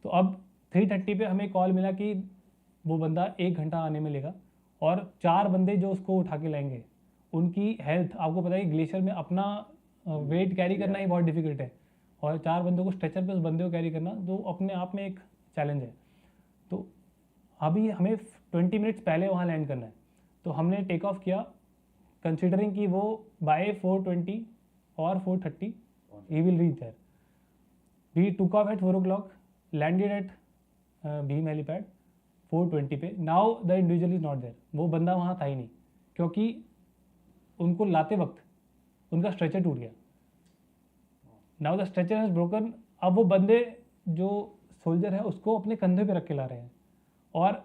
तो अब 3:30 पे हमें कॉल मिला कि वो बंदा 1 घंटा आने में लेगा और 4 बंदे जो उसको उठा के लाएंगे, उनकी हेल्थ, आपको पता है कि ग्लेशियर में अपना वेट कैरी करना ही बहुत डिफिकल्ट है और 4 बंदों को स्ट्रेचर पे उस बंदे को कैरी करना तो अपने आप में एक चैलेंज है। तो अभी हमें 20 मिनट्स पहले वहाँ लैंड करना है, तो हमने टेक ऑफ किया कंसिडरिंग कि वो बाय 4:20 और 4:30 he will reach there. We took off at 4 o'clock, landed at Bhim helipad 4:20 पे। Now the individual is not there, वो बंदा वहाँ था ही नहीं क्योंकि उनको लाते वक्त उनका स्ट्रेचर टूट गया। Now the stretcher has broken. अब वो बंदे जो सोल्जर है उसको अपने कंधे पे रख के ला रहे हैं और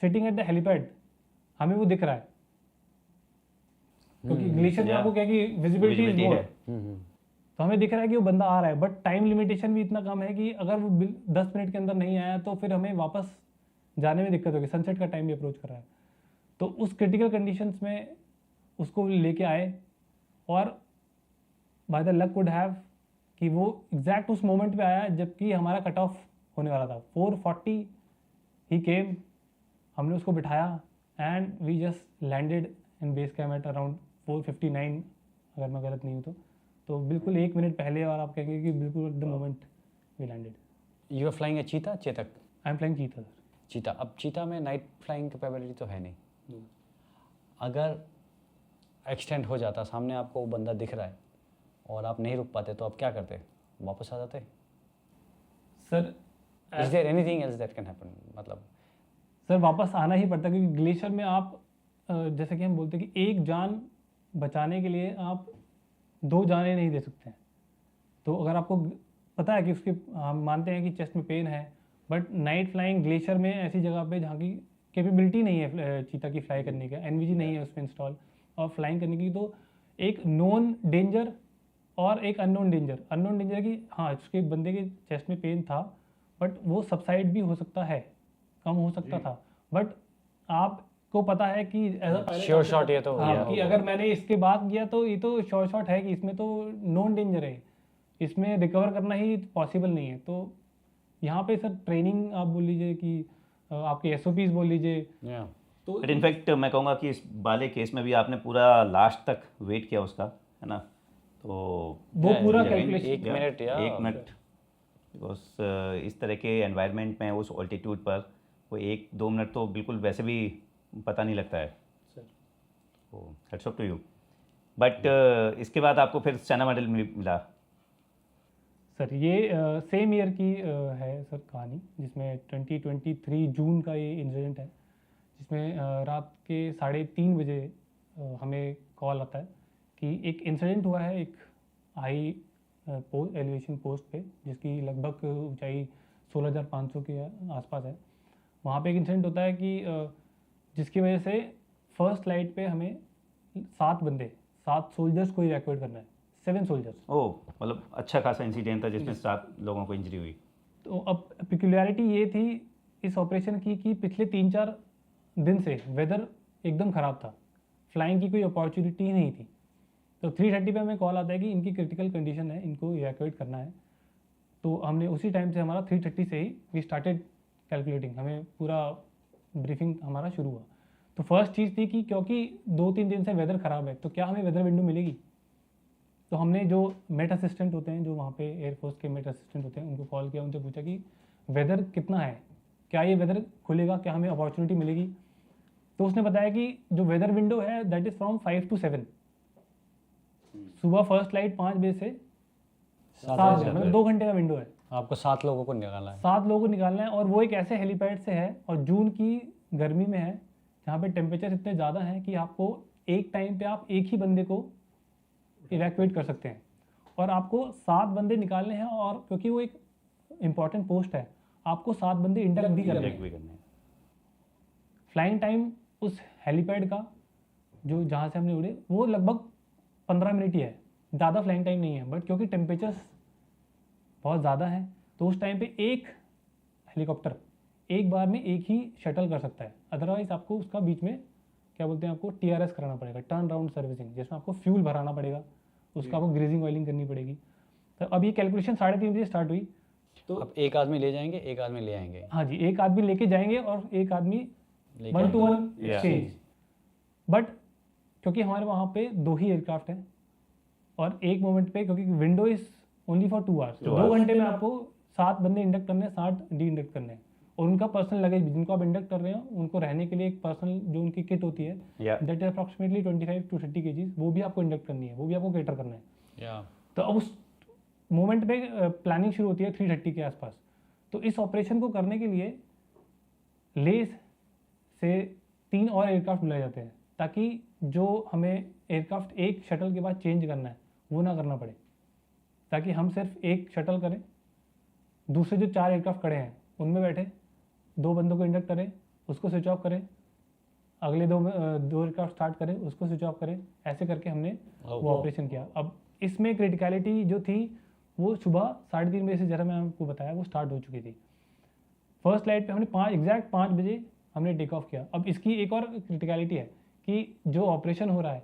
सिटिंग एट द हेलीपैड हमें वो दिख रहा है क्योंकि ग्लेशियर में आपको क्या कि विजिबिलिटी इज मोर, तो हमें दिख रहा है कि वो बंदा आ रहा है। बट टाइम लिमिटेशन भी इतना कम है कि अगर वो 10 मिनट के अंदर नहीं आया तो फिर हमें वापस जाने में दिक्कत होगी, सनसेट का टाइम भी अप्रोच कर रहा है। तो उस क्रिटिकल कंडीशंस में उसको लेके आए और by the luck would have कि वो एग्जैक्ट उस मोमेंट पे आया जबकि हमारा कट ऑफ होने वाला था। 4:40 ही केम, हमने उसको बिठाया and we just landed in base camp at around 4:59 अगर मैं गलत नहीं हूँ तो बिल्कुल 1 मिनट पहले, और आप कहेंगे कि बिल्कुल at the moment we landed. You are flying a Cheetah, Chetak? I am flying Cheetah sir. Cheetah, अब चीता में नाइट फ्लाइंग कैपेबिलिटी तो है नहीं। अगर एक्सटेंड हो जाता, सामने आपको वो बंदा दिख रहा है और आप नहीं रुक पाते तो आप क्या करते, वापस आ जाते? Sir is there anything else that can happen? मतलब सर वापस आना ही पड़ता है, क्योंकि ग्लेशियर में आप जैसे कि हम बोलते हैं कि एक जान बचाने के लिए आप 2 जानें नहीं दे सकते हैं। तो अगर आपको पता है कि उसके, हम मानते हैं कि चेस्ट में पेन है, बट नाइट फ्लाइंग ग्लेशियर में ऐसी जगह पे जहाँ की कैपेबिलिटी नहीं है चीता की फ्लाई करने का, एनवीजी नहीं है उसमें इंस्टॉल और फ्लाइंग करने की, तो एक नोन डेंजर और एक अननोन डेंजर। अननोन डेंजर की हाँ उसके बंदे के चेस्ट में पेन था, बट वो सबसाइड भी हो सकता है, कम हो सकता था, बट आपको पता है कि श्योर शॉट ये तो हाँ कि अगर मैंने इसके बाद किया तो ये तो श्योर शॉट है कि इसमें तो नॉन डेंजर है, इसमें रिकवर करना ही पॉसिबल नहीं है। तो यहाँ पे सर ट्रेनिंग आप बोल लीजिए कि आपके एसओपीज बोल लीजिए, या तो बट इनफैक्ट मैं कहूँगा कि इस वाले केस में भी आपने पूरा लास्ट तक वेट किया उसका, है ना? तो वो पूरा I mean, कैलकुलेशन एक मिनट या 1 मिनट, बिकॉज इस तरह के एनवायरनमेंट में उस ऑल्टीट्यूड पर वो 1-2 मिनट तो बिल्कुल वैसे भी पता नहीं लगता है। सर तो heads off to you. But इसके बाद आपको फिर सेना मेडल मिला। सर ये सेम ईयर की है सर कहानी, जिसमें 2023 जून का ये इंसिडेंट है, जिसमें रात के 3:30 बजे हमें कॉल आता है कि एक इंसिडेंट हुआ है एक हाई एलिवेशन पोस्ट पे, जिसकी लगभग ऊंचाई 16,500 के आसपास है। वहाँ पे एक इंसिडेंट होता है कि जिसकी वजह से फर्स्ट लाइट पे हमें 7 सोल्जर्स को इवैक्यूएट करना है, 7 सोल्जर्स। ओह, मतलब अच्छा खासा इंसिडेंट था जिसमें 7 लोगों को इंजरी हुई। तो अब पिक्यूलियरिटी ये थी इस ऑपरेशन की कि पिछले 3-4 दिन से वेदर एकदम ख़राब था, फ्लाइंग की कोई अपॉर्चुनिटी ही नहीं थी। तो 3:30 पे हमें कॉल आता है कि इनकी क्रिटिकल कंडीशन है, इनको इवैक्यूएट करना है। तो हमने उसी टाइम से हमारा 3:30 से ही वी स्टार्टेड कैलकुलेटिंग, हमें पूरा ब्रीफिंग हमारा शुरू हुआ। तो फर्स्ट चीज़ थी कि क्योंकि 2-3 दिन से वेदर ख़राब है, तो क्या हमें वेदर विंडो मिलेगी? तो हमने जो मेट असिस्टेंट होते हैं, जो वहाँ पे एयरफोर्स के मेट असिस्टेंट होते हैं, उनको कॉल किया, उनसे पूछा कि वेदर कितना है, क्या ये वेदर खुलेगा, क्या हमें अपॉर्चुनिटी मिलेगी? तो उसने बताया कि जो वेदर विंडो है दैट इज़ फ्रॉम 5 to 7, सुबह फर्स्ट लाइट 5 बजे से 7 बजे, मतलब 2 घंटे का विंडो है। आपको 7 लोगों को निकालना है। 7 लोगों को निकालना है, और वो एक ऐसे हेलीपैड से है और जून की गर्मी में है, जहाँ पे टेम्परेचर इतने ज़्यादा हैं कि आपको एक टाइम पे आप एक ही बंदे को इवैक्यूएट कर सकते हैं, और आपको 7 बंदे निकालने हैं, और क्योंकि वो एक इम्पॉर्टेंट पोस्ट है, आपको 7 बंदे इंडक्ट भी करने चेक हैं। भी करने हैं। फ्लाइंग टाइम उस हेलीपैड का, जो जहाँ से हमने उड़े, वो लगभग 15 मिनट ही है, ज़्यादा फ्लाइंग टाइम नहीं है। बट क्योंकि टेम्परेचर्स बहुत ज़्यादा है, तो उस टाइम पे एक हेलीकॉप्टर एक बार में एक ही शटल कर सकता है, अदरवाइज आपको उसका बीच में क्या बोलते हैं, आपको TRS कराना पड़ेगा, टर्न राउंड सर्विसिंग, जिसमें आपको फ्यूल भराना पड़ेगा, उसका आपको ग्रीजिंग ऑयलिंग करनी पड़ेगी। तो अब ये कैलकुलेशन 3:30 बजे स्टार्ट हुई। तो आप एक आदमी ले जाएंगे, एक आदमी ले आएंगे, हाँ जी, एक आदमी लेके जाएंगे और एक आदमी लेके 1-to-1 Yeah. एक्सचेंज। बट क्योंकि हमारे वहाँ पे 2 ही एयरक्राफ्ट हैं, और एक मोमेंट पे, क्योंकि window is only for 2 hours, 2 घंटे में आपको 7 बंदे इंडक्ट करने हैं, 7 डी इंडक्ट करने हैं, और उनका पर्सनल लगेज, जिनको आप इंडक्ट कर रहे हैं, उनको रहने के लिए एक पर्सनल जो उनकी किट होती है, Yeah. That is approximately 25 to 30 kgs, वो भी आपको इंडक्ट करनी है, वो भी आपको केटर करना है। या तो अब उस मोमेंट पे प्लानिंग शुरू होती है 3:30 के आसपास। तो इस ऑपरेशन को करने के लिए ले से 3 और एयरक्राफ्ट बुलाए जाते हैं, ताकि जो हमें एयरक्राफ्ट एक शटल के बाद चेंज करना है वो ना करना पड़े, ताकि हम सिर्फ एक शटल करें, दूसरे जो 4 एयरक्राफ्ट खड़े हैं उनमें बैठे 2 बंदों को इंडक्ट करें, उसको स्विच ऑफ करें, अगले 2 एयरक्राफ्ट स्टार्ट करें, उसको स्विच ऑफ करें, ऐसे करके हमने वो ऑपरेशन किया। अब इसमें क्रिटिकलिटी जो थी वो सुबह 3:30 बजे से, जरा मैं आपको बताया, वो स्टार्ट हो चुकी थी। फर्स्ट लाइट पे हमने एग्जैक्ट 5 बजे हमने टेक ऑफ किया। अब इसकी एक और क्रिटिकलिटी है कि जो ऑपरेशन हो रहा है,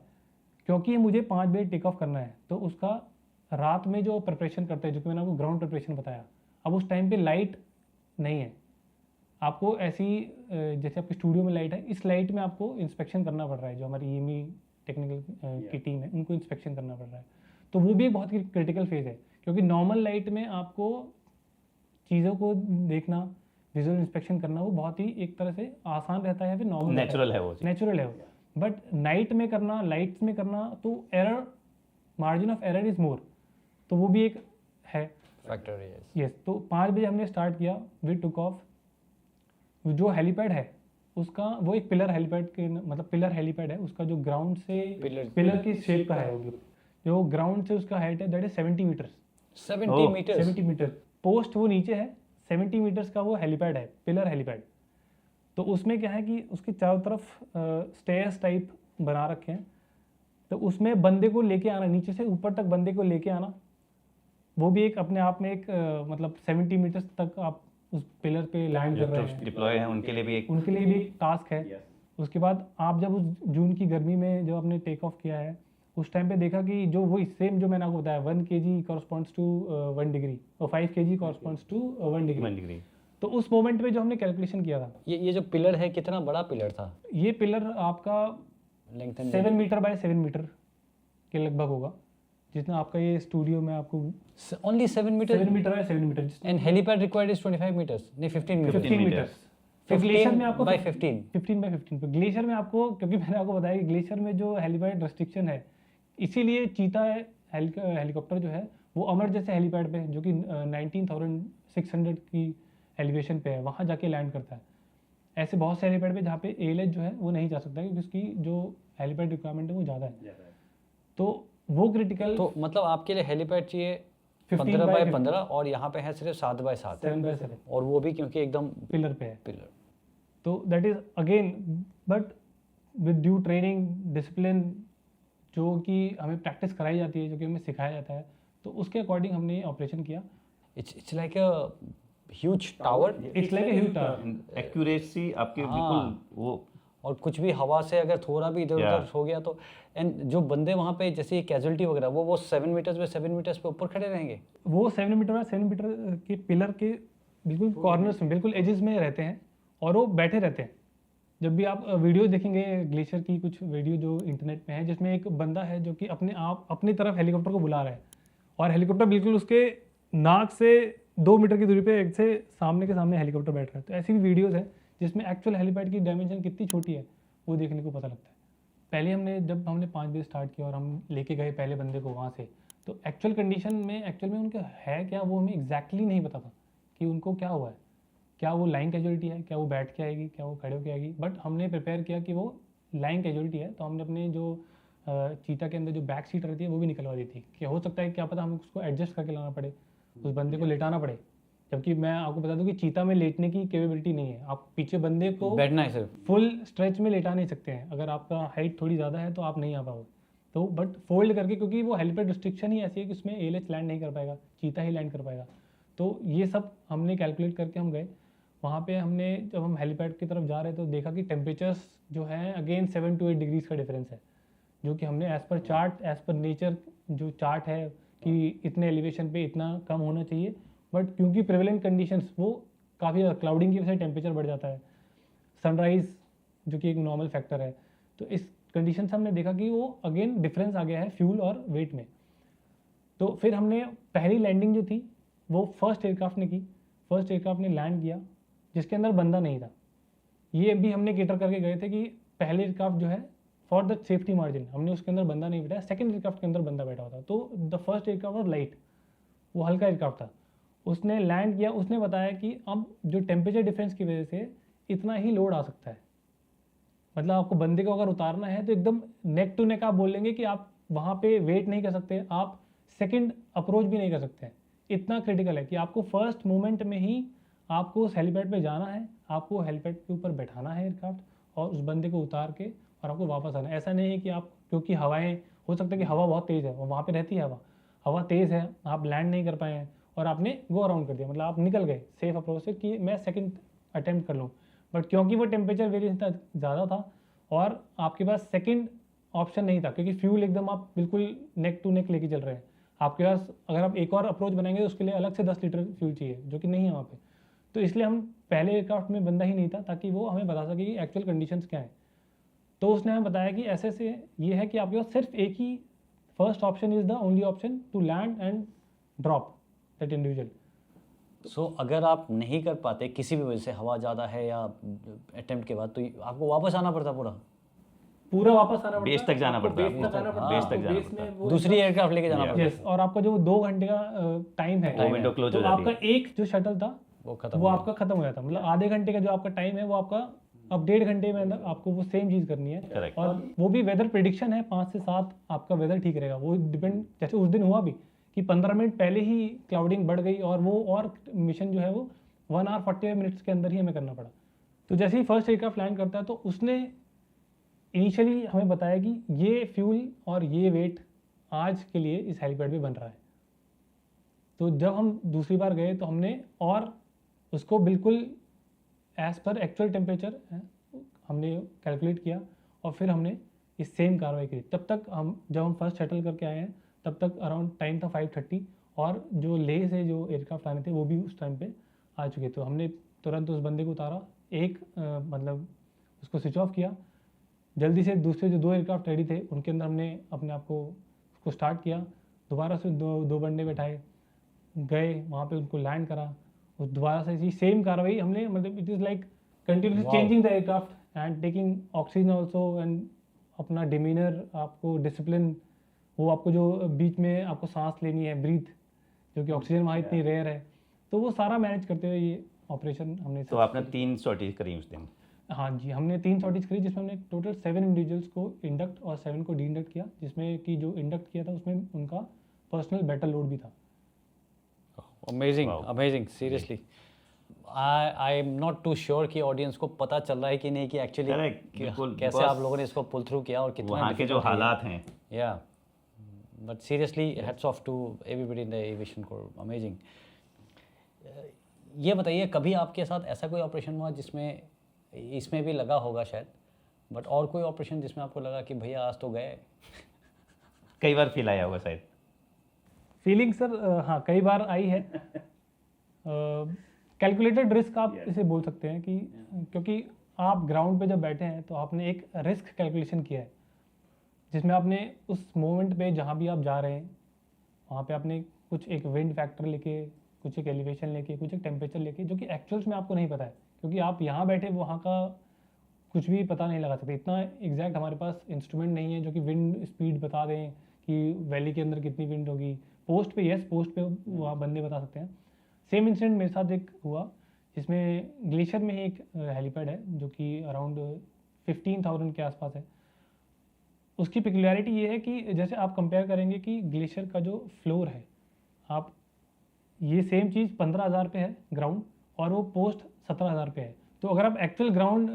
क्योंकि मुझे 5 बजे टेक ऑफ करना है, तो उसका रात में जो प्रिपरेशन करते हैं, जो कि मैंने आपको ग्राउंड प्रिपरेशन बताया, अब उस टाइम पे लाइट नहीं है, आपको ऐसी जैसे आपके स्टूडियो में लाइट है, इस लाइट में आपको इंस्पेक्शन करना पड़ रहा है, जो हमारी EME टेक्निकल की टीम है उनको इंस्पेक्शन करना पड़ रहा है। तो वो भी एक बहुत ही क्रिटिकल फेज़ है, क्योंकि नॉर्मल लाइट में आपको चीज़ों को देखना, विजुअल इंस्पेक्शन करना, वो बहुत ही एक तरह से आसान रहता है, या फिर नॉर्मल नेचुरल है वो। नेचुरल है वो। बट नाइट में करना, लाइट्स में करना, तो error, margin of error is more. तो वो भी एक है। Factor yes. यस, तो 5 बजे हमने स्टार्ट किया, वी टुक ऑफ। जो हेलीपैड है उसका, वो एक पिलर हेलीपैड के मतलब पिलर हेलीपैड है, उसका जो ग्राउंड से पिलर की शेप का है, वो जो ग्राउंड से उसका हाइट है that is 70 meters. 70 meters. 70 meter post वो नीचे है, 70 मीटर्स का वो हेलीपैड है, पिलर हेलीपैड। तो उसमें क्या है कि उसके चारों तरफ स्टेयर्स टाइप बना रखे हैं, तो उसमें बंदे को लेके आना, नीचे से ऊपर तक बंदे को लेके आना, वो भी एक अपने आप में एक मतलब 70 मीटर्स तक आप उस पिलर पे लैंड कर रहे हैं। डिप्लॉय है उनके लिए भी एक टास्क है। उसके बाद आप जब उस जून की गर्मी में जब आपने टेक ऑफ किया है, उस टाइम पे देखा कि जो वही सेम जो मैंने आपको बताया 1 kg कॉरस्पॉन्ड्स टू 1 डिग्री और 5 kg कॉरस्पॉन्ड्स टू 1 डिग्री। तो उस मोमेंट पे जो हमने कैलकुलेशन किया था, ये जो पिलर है कितना बड़ा पिलर था? ये पिलर आपका लेंथ 7 मीटर बाय 7 मीटर के लगभग होगा, जितना आपका ये स्टूडियो में आपको only 7 meter 7 meter by 7 meter. And helipad required is 25 meters, नहीं 15 मीटर। 15 मीटर्स। तो ग्लेशियर में आपको 15 15 बाय 15 पे ग्लेशियर में आपको, क्योंकि मैंने आपको बताया कि ग्लेशियर में जो हेलीपैड रेस्ट्रिक्शन है, इसीलिए चीता हेलीकॉप्टर जो है वो अमर जैसे हेलीपैड पे, जो कि 19,600 की एलिवेशन पे है, वहाँ जाके लैंड करता है। ऐसे बहुत से हेलीपैड पे जहाँ पे एएलएच जो है वो नहीं जा सकता, क्योंकि उसकी जो हेलीपैड रिक्वायरमेंट है वो ज़्यादा है। तो वो क्रिटिकल, तो मतलब आपके लिए हेलीपैड चाहिए 15 15 by बाय 15 15 और यहाँ पे है सिर्फ 7 बाय 7 7 बाय 7 और वो भी क्योंकि एकदम पिलर पे है। पिलर। तो that is again but with due training discipline, जो कि हमें प्रैक्टिस कराई जाती है, जो कि हमें सिखाया जाता है, तो उसके अकॉर्डिंग हमने ये ऑपरेशन किया। It's like a huge tower. It's like a huge tower. Accuracy आपकी हाँ। बिल्कुल वो, और कुछ भी हवा से अगर थोड़ा भी इधर उधर हो गया तो, एंड जो बंदे वहाँ पे जैसे कैजुअलिटी वगैरह वो 7 मीटर्स पे 7 मीटर्स पे ऊपर खड़े रहेंगे। वो 7 मीटर बाय 7 मीटर के पिलर के बिल्कुल कॉर्नर्स में, बिल्कुल एजेस में रहते हैं और वो बैठे रहते हैं। जब भी आप वीडियो देखेंगे ग्लेशियर की, कुछ वीडियो जो इंटरनेट पे है, जिसमें एक बंदा है जो कि अपनी तरफ हेलीकॉप्टर को बुला रहा है, और हेलीकॉप्टर बिल्कुल उसके नाक से 2 मीटर की दूरी पे एक से सामने के सामने हेलीकॉप्टर बैठ रहा है। तो ऐसी भी वीडियोज़ हैं जिसमें एक्चुअल हेलीपैड की डायमेंशन कितनी छोटी है वो देखने को पता लगता है। पहले जब हमने 5 बजे स्टार्ट किया और हम लेके गए पहले बंदे को वहाँ से, तो एक्चुअल कंडीशन में एक्चुअल में उनका है क्या, वो हमें एग्जैक्टली नहीं पता था कि उनको क्या हुआ है। क्या वो लाइन कैजुअलिटी है, क्या वो बैठ के आएगी, क्या वो खड़े होके आएगी। बट हमने प्रिपेयर किया कि वो लाइन कैजुअलिटी है, तो हमने अपने जो चीता के अंदर जो बैक सीट रहती है वो भी निकलवा दी थी, कि हो सकता है क्या पता हमें उसको एडजस्ट करके लाना पड़े, उस बंदे को लेटाना पड़े। जबकि मैं आपको बता दूं कि चीता में लेटने की कैपेबिलिटी नहीं है, आप पीछे बंदे को बैठना है सिर्फ, फुल स्ट्रेच में लेटा नहीं सकते हैं। अगर आपका हाइट थोड़ी ज़्यादा है तो आप नहीं आ पाओगे। तो बट फोल्ड करके, क्योंकि वो हेलीपैड रिस्ट्रिक्शन ही ऐसी है कि उसमें एएलएच लैंड नहीं कर पाएगा, चीता ही लैंड कर पाएगा। तो ये सब हमने कैलकुलेट करके हम गए वहाँ पे। हमने जब हम हेलीपैड की तरफ जा रहे तो देखा कि टेम्परेचर्स जो हैं अगेन 7 to 8 डिग्रीज का डिफरेंस है, जो कि हमने as per chart, as per nature जो चार्ट है कि इतने एलिवेशन पे इतना कम होना चाहिए, बट क्योंकि प्रेवेलेंट कंडीशंस वो काफ़ी ज़्यादा क्लाउडिंग की वजह से टेम्परेचर बढ़ जाता है, सनराइज़ जो कि एक नॉर्मल फैक्टर है, तो इस कंडीशन से हमने देखा कि वो अगेन डिफरेंस आ गया है फ्यूल और वेट में। तो फिर हमने पहली लैंडिंग जो थी वो फर्स्ट एयरक्राफ्ट ने की। फर्स्ट एयरक्राफ्ट ने लैंड किया जिसके अंदर बंदा नहीं था। ये भी हमने केटर करके गए थे कि पहले एयरक्राफ्ट जो है फॉर द सेफ्टी मार्जिन हमने उसके अंदर बंदा नहीं बैठाया, सेकंड एयरक्राफ्ट के अंदर बंदा बैठा होता। तो द फर्स्ट एयरक्राफ्ट और लाइट, वो हल्का एयरक्राफ्ट था, उसने लैंड किया। उसने बताया कि अब जो टेम्परेचर डिफरेंस की वजह से इतना ही लोड आ सकता है, मतलब आपको बंदे को अगर उतारना है तो एकदम नेक टू नेक आप बोल लेंगे कि आप वहाँ पे वेट नहीं कर सकते, आप सेकंड अप्रोच भी नहीं कर सकते हैं। इतना क्रिटिकल है कि आपको फर्स्ट मोमेंट में ही आपको उस हेलीपैड पे जाना है, आपको हेलीपैड के ऊपर बैठाना है एयरक्राफ्ट और उस बंदे को उतार के और आपको वापस आना है। ऐसा नहीं है कि आप, क्योंकि हवाएं, हो सकता है कि हवा बहुत तेज़ है और वहाँ पे रहती है हवा तेज़ है, आप लैंड नहीं कर पाए हैं और आपने गो अराउंड कर दिया, मतलब आप निकल गए सेफ अप्रोच से कि मैं सेकंड अटैम्प्ट कर लूँ। बट क्योंकि वो टेम्परेचर वेरिएशन इतना ज़्यादा था और आपके पास सेकंड ऑप्शन नहीं था, क्योंकि फ्यूल एकदम आप बिल्कुल नेक टू नेक लेके चल रहे हैं, आपके पास अगर आप एक और अप्रोच बनाएंगे तो उसके लिए अलग से 10 लीटर फ्यूल चाहिए, जो कि नहीं है वहाँ पे। तो इसलिए हम पहले एयरक्राफ्ट में बंदा ही नहीं था ताकि वो हमें बता सके कि एक्चुअल कंडीशंस क्या है। तो उसने हमें बताया कि ऐसे से ये है कि आपके पास सिर्फ एक ही first option is the only option to land and drop that individual. So अगर आप नहीं कर पाते किसी भी वजह से, हवा ज़्यादा है या अटेम्प्ट के बाद, तो आपको वापस आना पड़ता पूरा? पूरा वापस आना पड़ता बेस तक जाना आपको पड़ता है, बेस तक आना पड़ता बेस है, तक आपको जाना बेस पड़ता में है। वो दूसरी एयरक्राफ्ट लेके जाना Yeah. पड़ता यस, और आपका जो 2 घंटे का टाइम है, वो window close तो हो जाती आपका है। एक जो शटल था वो खत्म वो हो आपका खत्म हो जाता, मतलब आधे घंटे का जो आपका टाइम है वो आपका अब 1.5 घंटे में अंदर आपको वो सेम चीज़ करनी है। Correct. और वो भी वेदर प्रिडिक्शन है 5 से 7 आपका वेदर ठीक रहेगा, वो डिपेंड, जैसे उस दिन हुआ भी कि 15 मिनट पहले ही क्लाउडिंग बढ़ गई और वो और मिशन जो है वो 1 आवर 45 मिनट्स के अंदर ही हमें करना पड़ा। तो जैसे ही फर्स्ट एयरक्राफ्ट लैंड करता है तो उसने इनिशियली हमें बताया कि ये फ्यूल और ये वेट आज के लिए इस हेलीपैड पे बन रहा है। तो जब हम दूसरी बार गए तो हमने और उसको बिल्कुल एज पर एक्चुअल टेम्परेचर हमने कैलकुलेट किया और फिर हमने इस सेम कार्रवाई की। तब तक जब हम फर्स्ट शटल करके आए हैं तब तक अराउंड टाइम था 5:30 और जो लेह से जो एयरक्राफ्ट आने थे वो भी उस टाइम पे आ चुके। तो हमने तुरंत उस बंदे को उतारा, मतलब उसको स्विच ऑफ किया, जल्दी से दूसरे जो 2 एयरक्राफ्ट रेडी थे उनके अंदर हमने अपने आप को उसको स्टार्ट किया, दोबारा से दो बंदे बैठाए, गए वहाँ पे उनको लैंड करा, उस दोबारा से इसी सेम कार्रवाई हमने, मतलब it is like continuously Wow. Changing the aircraft and taking oxygen also and अपना डिमीनर, आपको डिसिप्लिन, वो आपको जो बीच में आपको सांस लेनी है, ब्रीथ, जो कि ऑक्सीजन वहाँ इतनी रेयर है, तो वो सारा मैनेज करते हुए ये ऑपरेशन हमने। तो आपने 3 सॉर्टीज करी उस दिन? हाँ जी, हमने 3 सॉर्टीज करी जिसमें हमने टोटल 7 इंडिविजुअल्स को इंडक्ट और 7 को डी इंडक्ट किया, जिसमें कि जो इंडक्ट किया था उसमें उनका पर्सनल बैटल लोड भी था। Amazing Wow. Amazing, seriously I am not too sure कि ऑडियंस को पता चल रहा है कि नहीं कि एक्चुअली Correct, बिल्कुल, कैसे because आप लोगों ने इसको पुल थ्रू किया और कितना वहाँ के जो difficult है ये। हालात हैं, yeah but seriously heads off to everybody in the aviation corps, amazing. ये बताइए कभी आपके साथ ऐसा कोई ऑपरेशन हुआ जिसमें, इसमें भी लगा होगा शायद, बट और कोई ऑपरेशन जिसमें आपको लगा कि भैया आज तो गए? कई बार फील आया होगा शायद। फीलिंग सर, हाँ कई बार आई है। कैलकुलेटेड रिस्क आप इसे बोल सकते हैं कि क्योंकि आप ग्राउंड पे जब बैठे हैं तो आपने एक रिस्क कैलकुलेशन किया है, जिसमें आपने उस मोमेंट पे जहाँ भी आप जा रहे हैं वहाँ पे आपने कुछ एक विंड फैक्टर लेके, कुछ एक एलिवेशन लेके, कुछ एक टेम्परेचर लेके, जो कि एक्चुअल्स में आपको नहीं पता है क्योंकि आप यहाँ बैठे वहाँ का कुछ भी पता नहीं लगा सकते। इतना एग्जैक्ट हमारे पास इंस्ट्रूमेंट नहीं है जो कि विंड स्पीड बता दें कि वैली के अंदर कितनी विंड होगी। पोस्ट पे यस, पोस्ट पे वहाँ बंदे बता सकते हैं। सेम इंसिडेंट मेरे साथ एक हुआ जिसमें ग्लेशियर में ही एक हेलीपैड है जो कि अराउंड 15,000 के आसपास है। उसकी पिक्युलरिटी ये है कि जैसे आप कंपेयर करेंगे कि ग्लेशियर का जो फ्लोर है, आप ये सेम चीज़ 15,000 पे है ग्राउंड और वो पोस्ट 17,000 पे है। तो अगर आप एक्चुअल ग्राउंड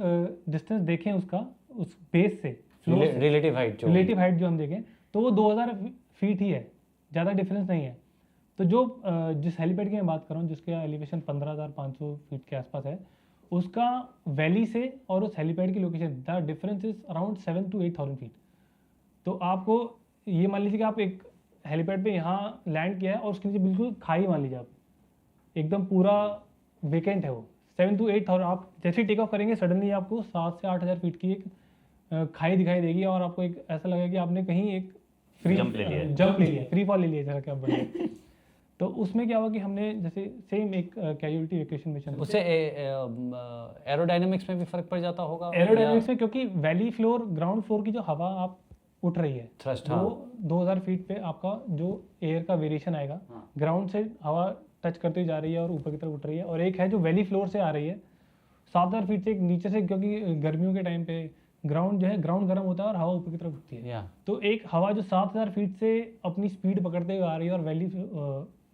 डिस्टेंस देखें उसका, उस बेस से रिलेटिव हाइट जो हम देखें तो वो 2,000 फीट ही है, ज़्यादा डिफरेंस नहीं है। तो जो जिस हेलीपैड की मैं बात कर रहा हूँ जिसका एलिवेशन 15,500 फीट के आसपास है, उसका वैली से और उस हेलीपैड की location the difference is around 7,000 to 8,000 feet. तो आपको ये मान लीजिए कि आप एक हेलीपैड पे यहाँ लैंड किया है और उसके नीचे बिल्कुल खाई मान लीजिए आप, एकदम पूरा वेकेंट है वो। 7,000 to 8,000 आप जैसे ही टेक ऑफ करेंगे सडनली आपको 7,000 से 8,000 फीट की एक खाई दिखाई देगी और आपको एक ऐसा लगेगा कि आपने कहीं एक जंप ले लिया, फ्री फॉल ले लिया जैसा कि आप बोले। तो उसमें क्या हुआ कि हमने जैसे सेम एक कैजुअलिटी इवैक्यूएशन मिशन, उससे एरोडायनामिक्स में भी फर्क पड़ जाता होगा? एरोडायनामिक्स में, क्योंकि वैली फ्लोर, ग्राउंड फ्लोर की जो हवा आप उठ रही है थ्रस्ट, वो 2,000 फीट पे आपका जो एयर का वेरिएशन आएगा, ग्राउंड से हवा टच करते हुए जा रही है और ऊपर की तरफ उठ रही है, और एक है जो वैली फ्लोर से आ रही है 7,000 फीट से नीचे से, क्योंकि गर्मियों के टाइम पे ग्राउंड जो है ग्राउंड गर्म होता है और हवा ऊपर की तरफ उठती है। तो एक हवा जो 7,000 फीट से अपनी स्पीड पकड़ते हुए आ रही है और वैली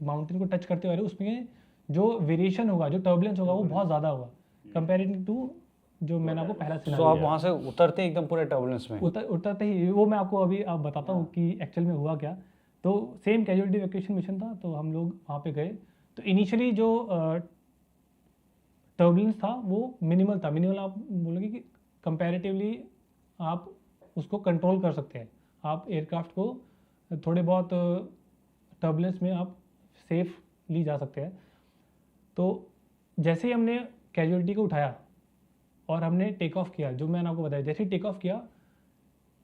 माउंटेन को टच करते हुए आ रही है, उसमें जो वेरिएशन होगा, जो टर्बुलेंस होगा वो बहुत ज़्यादा होगा कंपेरेटिव टू जो मैंने आपको पहला तो आप वहाँ से उतरते एकदम पूरे टर्बुलेंस में? उतरते ही वो मैं आपको अभी आप बताता हूँ कि एक्चुअल में हुआ क्या। तो सेम कैजुअलिटी इवैक्यूएशन मिशन था, तो हम लोग वहाँ पे गए। तो इनिशियली जो टर्बुलेंस था वो मिनिमल था। मिनिमल आप बोलोगे कि कंपैरेटिवली आप उसको कंट्रोल कर सकते हैं, आप एयरक्राफ्ट को थोड़े बहुत टर्बुलेंस में आप सेफली जा सकते हैं। तो जैसे ही हमने कैजुअलिटी को उठाया और हमने टेक ऑफ किया, जो मैंने आपको बताया, जैसे ही टेक ऑफ किया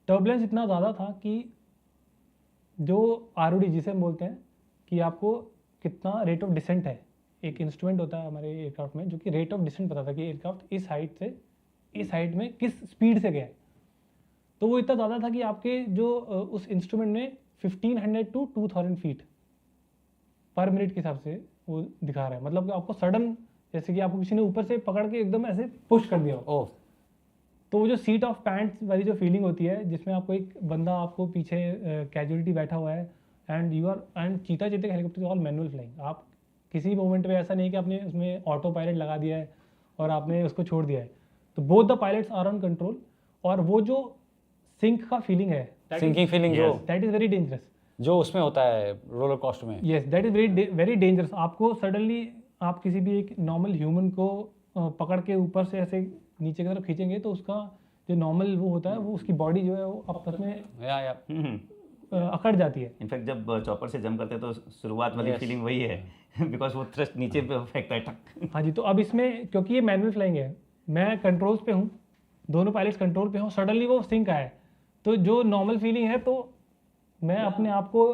टर्बुलेंस इतना ज़्यादा था कि जो ROD जिसे हम बोलते हैं कि आपको कितना रेट ऑफ डिसेंट है, एक इंस्ट्रूमेंट होता है हमारे एयरक्राफ्ट में जो कि रेट ऑफ डिसेंट बताता है कि एयरक्राफ्ट इस हाइट से इस हाइट में किस स्पीड से गया है। तो वो इतना ज़्यादा था कि आपके जो उस इंस्ट्रूमेंट में 1500 to 2000 फीट पर मिनट के हिसाब से वो दिखा रहा है। मतलब कि आपको सडन, जैसे कि आपको किसी ने ऊपर से पकड़ के एकदम ऐसे पुश कर दिया हो। ओह, तो वो जो सीट ऑफ पैंट्स वाली जो फीलिंग होती है, जिसमें आपको एक बंदा आपको पीछे कैजुअलिटी बैठा हुआ है एंड चीता चीते हेलीकॉप्टर ऑल मैनुअल फ्लाइंग। आप किसी मोमेंट पे ऐसा नहीं कि आपने उसमें ऑटो पायलट लगा दिया है और आपने उसको छोड़ दिया है। तो both the pilots are on control, और वो जो सिंक का फीलिंग है, sinking feeling that is very dangerous. जो उसमें होता है रोलर कोस्टर में। Yes, that is very dangerous. आपको सडनली आप किसी भी एक नॉर्मल ह्यूमन को पकड़ के ऊपर से ऐसे नीचे की तरफ खींचेंगे तो उसका जो नॉर्मल वो होता है, वो उसकी बॉडी जो है वो आपस में या अकड़ जाती है। इनफैक्ट जब चॉपर से जंप करते हैं तो शुरुआत वाली फीलिंग वही है बिकॉज वो थ्रस्ट नीचे पे फेंकता है टक। हाँ जी, तो अब इसमें क्योंकि ये मैनुअल फ्लाइंग है, मैं कंट्रोल्स पे हूँ, दोनों पायलट्स कंट्रोल पे हूँ, सडनली वो सिंक आया है, तो जो नॉर्मल फीलिंग है, तो मैं अपने आप को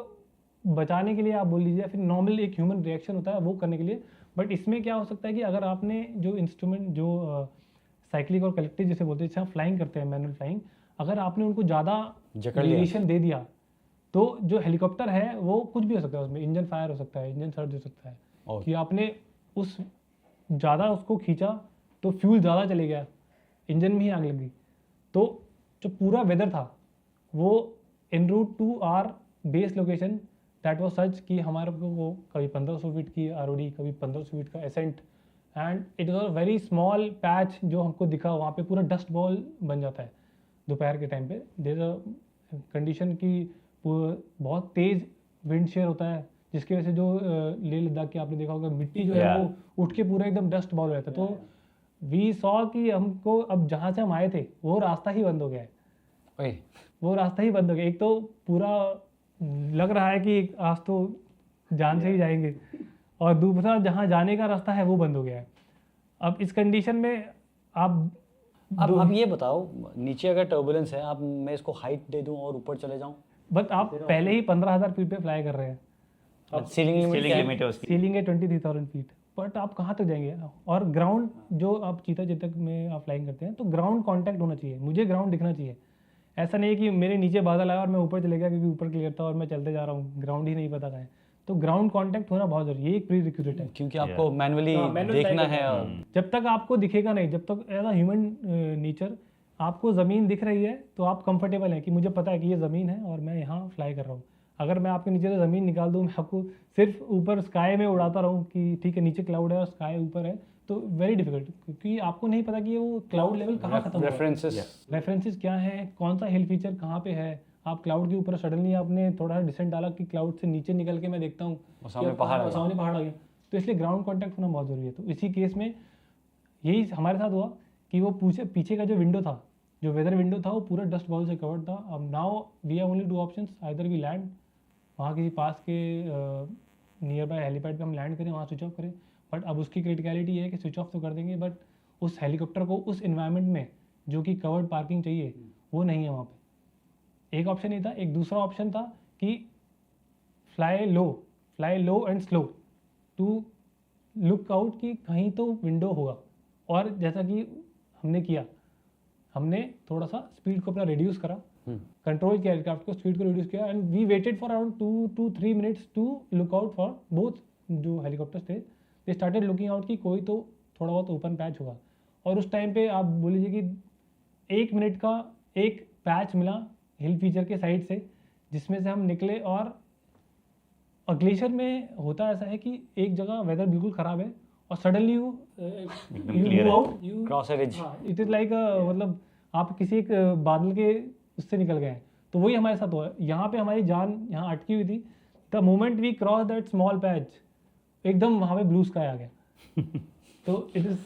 बचाने के लिए आप बोल लीजिए, फिर नॉर्मल एक ह्यूमन रिएक्शन होता है वो करने के लिए। बट इसमें क्या हो सकता है कि अगर आपने जो इंस्ट्रूमेंट जो साइक्लिक और कलेक्टिव जिसे बोलते हैं, जैसे हम फ्लाइंग करते हैं मैनुअल फ्लाइंग, अगर आपने उनको ज़्यादा जकड़ लिया। वेरिएशन दे दिया तो जो हेलीकॉप्टर है वो कुछ भी हो सकता है, उसमें इंजन फायर हो सकता है, इंजन सर्ज हो सकता है। और कि आपने उस ज़्यादा उसको खींचा तो फ्यूल ज़्यादा चले गया, इंजन में ही आग लग गई। तो जो पूरा वेदर था वो in route to our base location that was such कि हमारे को कभी 1500 फीट की आरओडी, कभी 1500 फीट का ascent, and it was a very small patch जो हमको दिखा, वहाँ पे पूरा डस्ट बॉल बन जाता है दोपहर के टाइम पे। देयर अ कंडीशन की बहुत तेज़ विंड शेयर होता है, जिसकी वजह से जो लेह लद्दाख की आपने देखा होगा मिट्टी जो है Yeah. वो उठ के पूरा एकदम डस्ट बॉल हो जाता है। तो वी सॉ कि हमको अब जहाँ से हम आए थे वो रास्ता ही बंद हो गया है, ओए, वो रास्ता ही बंद हो गया। एक तो पूरा लग रहा है कि आज तो जान से ही जाएंगे, और दूसरा जहाँ जाने का रास्ता है वो बंद हो गया है। अब इस कंडीशन में आप अब ये बताओ, नीचे अगर टर्बुलेंस है, आप मैं इसको हाइट दे दूं और ऊपर चले जाऊं? बट आप पहले ही 15,000 फीट पे फ्लाई कर रहे हैं, सीलिंग लिमिट सीलिंग क्या है? लिमिट है उसकी। सीलिंग है 23,000 फीट, बट आप कहाँ तक जाएंगे? और ग्राउंड जो आप चीता चेतक में आप फ्लाइंग करते हैं तो ग्राउंड कांटेक्ट होना चाहिए, मुझे ग्राउंड दिखना चाहिए। ऐसा नहीं है कि मेरे नीचे बादल आया और मैं ऊपर चले गया क्योंकि ऊपर क्लियर था और मैं चलते जा रहा हूँ, ग्राउंड ही नहीं पता कहाँ है। तो ग्राउंड कांटेक्ट होना बहुत जरूरी है, ये एक प्री रिक्विजिट है। क्योंकि आपको मैनुअली manual देखना fly है। करना जब तक आपको दिखेगा नहीं, जब तक एज अ ह्यूमन नेचर आपको ज़मीन दिख रही है तो आप कंफर्टेबल हैं कि मुझे पता है कि ये ज़मीन है और मैं यहाँ फ्लाई कर रहा हूँ। अगर मैं आपके नीचे से ज़मीन निकाल दूँ, मैं आपको सिर्फ ऊपर स्काई में उड़ाता रहूँ कि ठीक है नीचे क्लाउड है और स्काई ऊपर है, तो वेरी डिफिकल्ट, क्योंकि आपको नहीं पता कि वो क्लाउड लेवल कहाँ खत्म हो रहा है, रेफरेंसेस रेफरेंसेस क्या है, कौन सा हिल फीचर कहाँ पे है। आप क्लाउड के ऊपर सडनली आपने थोड़ा डिसेंट डाला कि क्लाउड से नीचे निकल के मैं देखता हूँ और सामने कि पहाड़ आ गया। सामने पहाड़ आ गया। तो इसलिए ग्राउंड कांटेक्ट होना बहुत ज़रूरी है। तो इसी केस में यही हमारे साथ हुआ कि वो पीछे का जो विंडो था, जो वेदर विंडो था, वो पूरा डस्ट बॉल से कवर्ड था। अब now we have only 2 options, either we land, वहाँ किसी पास के नियर बाय हेलीपैड पे हम लैंड करें, वहाँ स्विच ऑफ करें। बट अब उसकी क्रिटिकलिटी है कि स्विच ऑफ तो कर देंगे, बट उस हेलीकॉप्टर को उस इन्वायरमेंट में जो कि कवर्ड पार्किंग चाहिए वो नहीं है वहाँ पे। एक ऑप्शन ही था, एक दूसरा ऑप्शन था कि fly low and slow to look out कि कहीं तो विंडो होगा। और जैसा कि हमने किया, हमने थोड़ा सा स्पीड को अपना रिड्यूस करा, कंट्रोल किया एयरक्राफ्ट को, स्पीड को रिड्यूस किया, and we waited for around 2 to 3 minutes to look out for both जो हेलीकॉप्टर्स थे। दे स्टार्टेड लुकिंग आउट कि कोई तो थोड़ा बहुत ओपन पैच होगा। और उस टाइम पे आप बोल लीजिए कि 1 मिनट का एक पैच मिला हिल फीचर के साइड से, जिसमें से हम निकले। और ग्लेशियर में होता ऐसा है कि एक जगह वेदर बिल्कुल ख़राब है और सडनली यू clear है। Cross edge. It is like मतलब आप किसी एक बादल के उससे निकल गए हैं। तो वही हमारे साथ हुआ। यहाँ पे हमारी जान यहाँ अटकी हुई थी। The moment we cross that small patch, एकदम वहाँ पे ब्लू स्काई आ गया। तो it is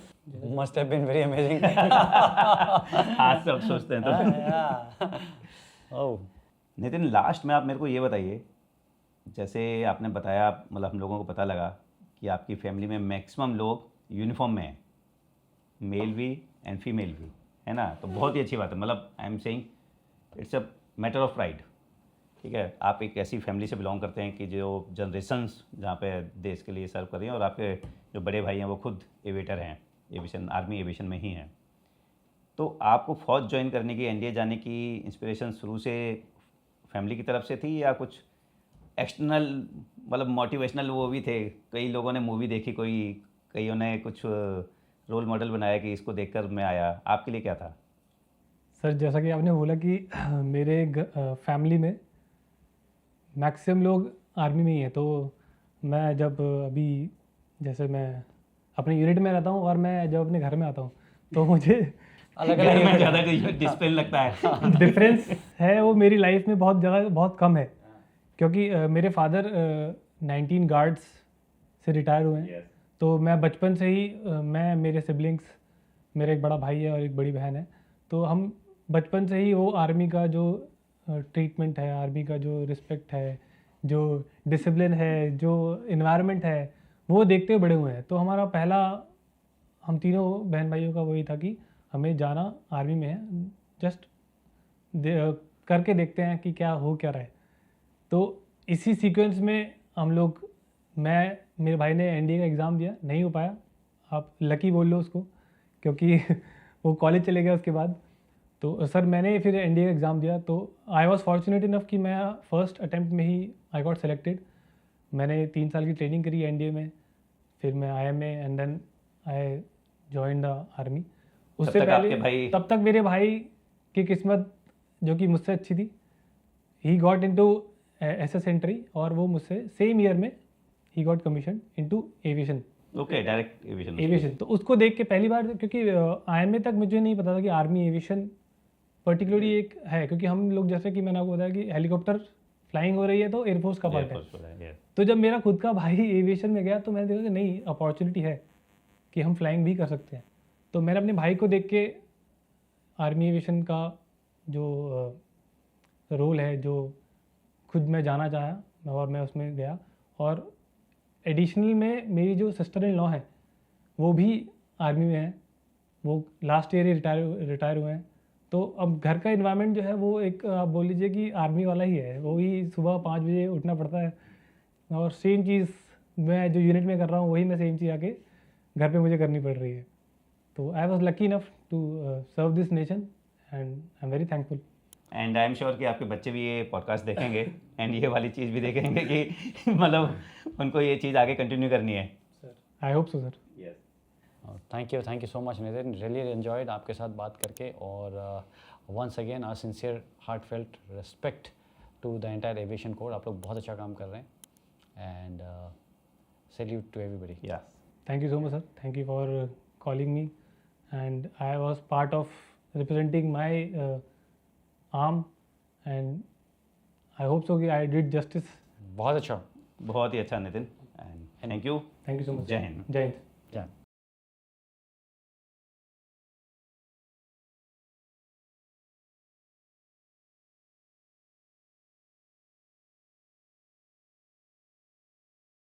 must have been very amazing. आज सब सोचते हैं तो। ओह, नितिन, लास्ट में आप मेरे को ये बताइए, जैसे आपने बताया, मतलब हम लोगों को पता लगा कि आपकी फैमिली में मैक्सिमम लोग यूनिफॉर्म में हैं, मेल भी एंड फीमेल भी, है ना? तो बहुत ही अच्छी बात है। मतलब I am saying it's a matter of pride. ठीक है, आप एक ऐसी फैमिली से बिलोंग करते हैं कि जो जनरेशन्स जहाँ पे देश के लिए सर्व कर रही हैं, और आपके जो बड़े भाई हैं वो खुद एविएटर हैं, एविएशन आर्मी एविएशन में ही हैं। तो आपको फौज ज्वाइन करने की, एनडीए जाने की इंस्पिरेशन शुरू से फैमिली की तरफ से थी या कुछ एक्सटर्नल मतलब मोटिवेशनल वो भी थे? कई लोगों ने मूवी देखी, कईयों ने कुछ रोल मॉडल बनाया कि इसको देखकर मैं आया, आपके लिए क्या था? सर जैसा कि आपने बोला कि मेरे फैमिली में मैक्सिमम लोग आर्मी में ही हैं, तो मैं जब अभी जैसे मैं अपने यूनिट में रहता हूँ और मैं जब अपने घर में आता हूँ तो मुझे अलग घर में अलग ज़्यादा डिसिप्लिन लगता है। डिफरेंस है वो मेरी लाइफ में बहुत कम है, क्योंकि मेरे फादर 19 गार्ड्स से रिटायर हुए हैं। तो मैं बचपन से ही मैं, मेरे सिबलिंग्स, मेरा एक बड़ा भाई है और एक बड़ी बहन है, तो हम बचपन से ही वो आर्मी का जो ट्रीटमेंट है, आर्मी का जो रिस्पेक्ट है, जो डिसिप्लिन है, जो इन्वायरमेंट है, वो देखते हुए बड़े हुए हैं। तो हमारा पहला, हम तीनों बहन भाइयों का वही था कि हमें जाना आर्मी में है, जस्ट करके देखते हैं कि क्या हो क्या रहा है। तो इसी सीक्वेंस में हम लोग, मेरे भाई ने एनडीए का एग्ज़ाम दिया, नहीं हो पाया, आप लकी बोल लो उसको, क्योंकि वो कॉलेज चले गया उसके बाद। तो सर मैंने फिर एनडीए का एग्ज़ाम दिया, तो आई वॉज फॉर्चुनेट इनफ कि मैं फर्स्ट अटेम्प्ट में ही आई गॉट सेलेक्टेड। मैंने 3 साल की ट्रेनिंग करी एनडीए में, फिर मैं IMA and then I join the army. उससे तक आपके पहले भाई- तब तक मेरे भाई की किस्मत जो कि मुझसे अच्छी थी, he got into SS entry, और वो मुझसे सेम ईयर में he got commission into aviation. Okay, direct aviation. Aviation तो उसको देख के पहली बार, क्योंकि IMA तक मुझे नहीं पता था कि आर्मी एविएशन पर्टिकुलरली एक है, क्योंकि हम लोग जैसे कि मैंने आपको बताया कि हेलीकॉप्टर फ्लाइंग हो रही है तो एयरफोर्स का पार्ट है। तो जब मेरा खुद का भाई एविएशन में गया तो मैंने देखा कि नहीं, अपॉर्चुनिटी है कि हम फ्लाइंग भी कर सकते हैं। तो मैंने अपने भाई को देख के आर्मी एविएशन का जो रोल है, जो खुद मैं जाना चाहा और मैं उसमें गया। और एडिशनल में मेरी जो सिस्टर इन लॉ है वो भी आर्मी में है, वो लास्ट ईयर ही रिटायर हुए हैं। तो अब घर का इन्वायरमेंट जो है वो एक, आप बोल लीजिए कि आर्मी वाला ही है। वो ही सुबह 5 बजे उठना पड़ता है, और सेम चीज़ मैं जो यूनिट में कर रहा हूँ वही मैं सेम चीज़ आके घर पे मुझे करनी पड़ रही है। तो I was lucky enough to serve this nation and I am very thankful. And I am sure कि आपके बच्चे भी ये पॉडकास्ट देखेंगे एंड ये वाली चीज़ भी देखेंगे कि मतलब उनको ये चीज़ आगे कंटिन्यू करनी है। I hope so sir. Thank you so much Nitin, really enjoyed आपके साथ बात करके। और once again our sincere heartfelt respect to the entire aviation code. आप लोग बहुत अच्छा काम कर रहे हैं and salute to everybody. Yes, Thank you so much, sir. Thank you for calling me, and I was part of representing my arm, and I hope so कि I did justice. बहुत अच्छा। बहुत ही अच्छा Nitin, and thank you. Thank you so much. जय हिंद। जय Hind. Yeah.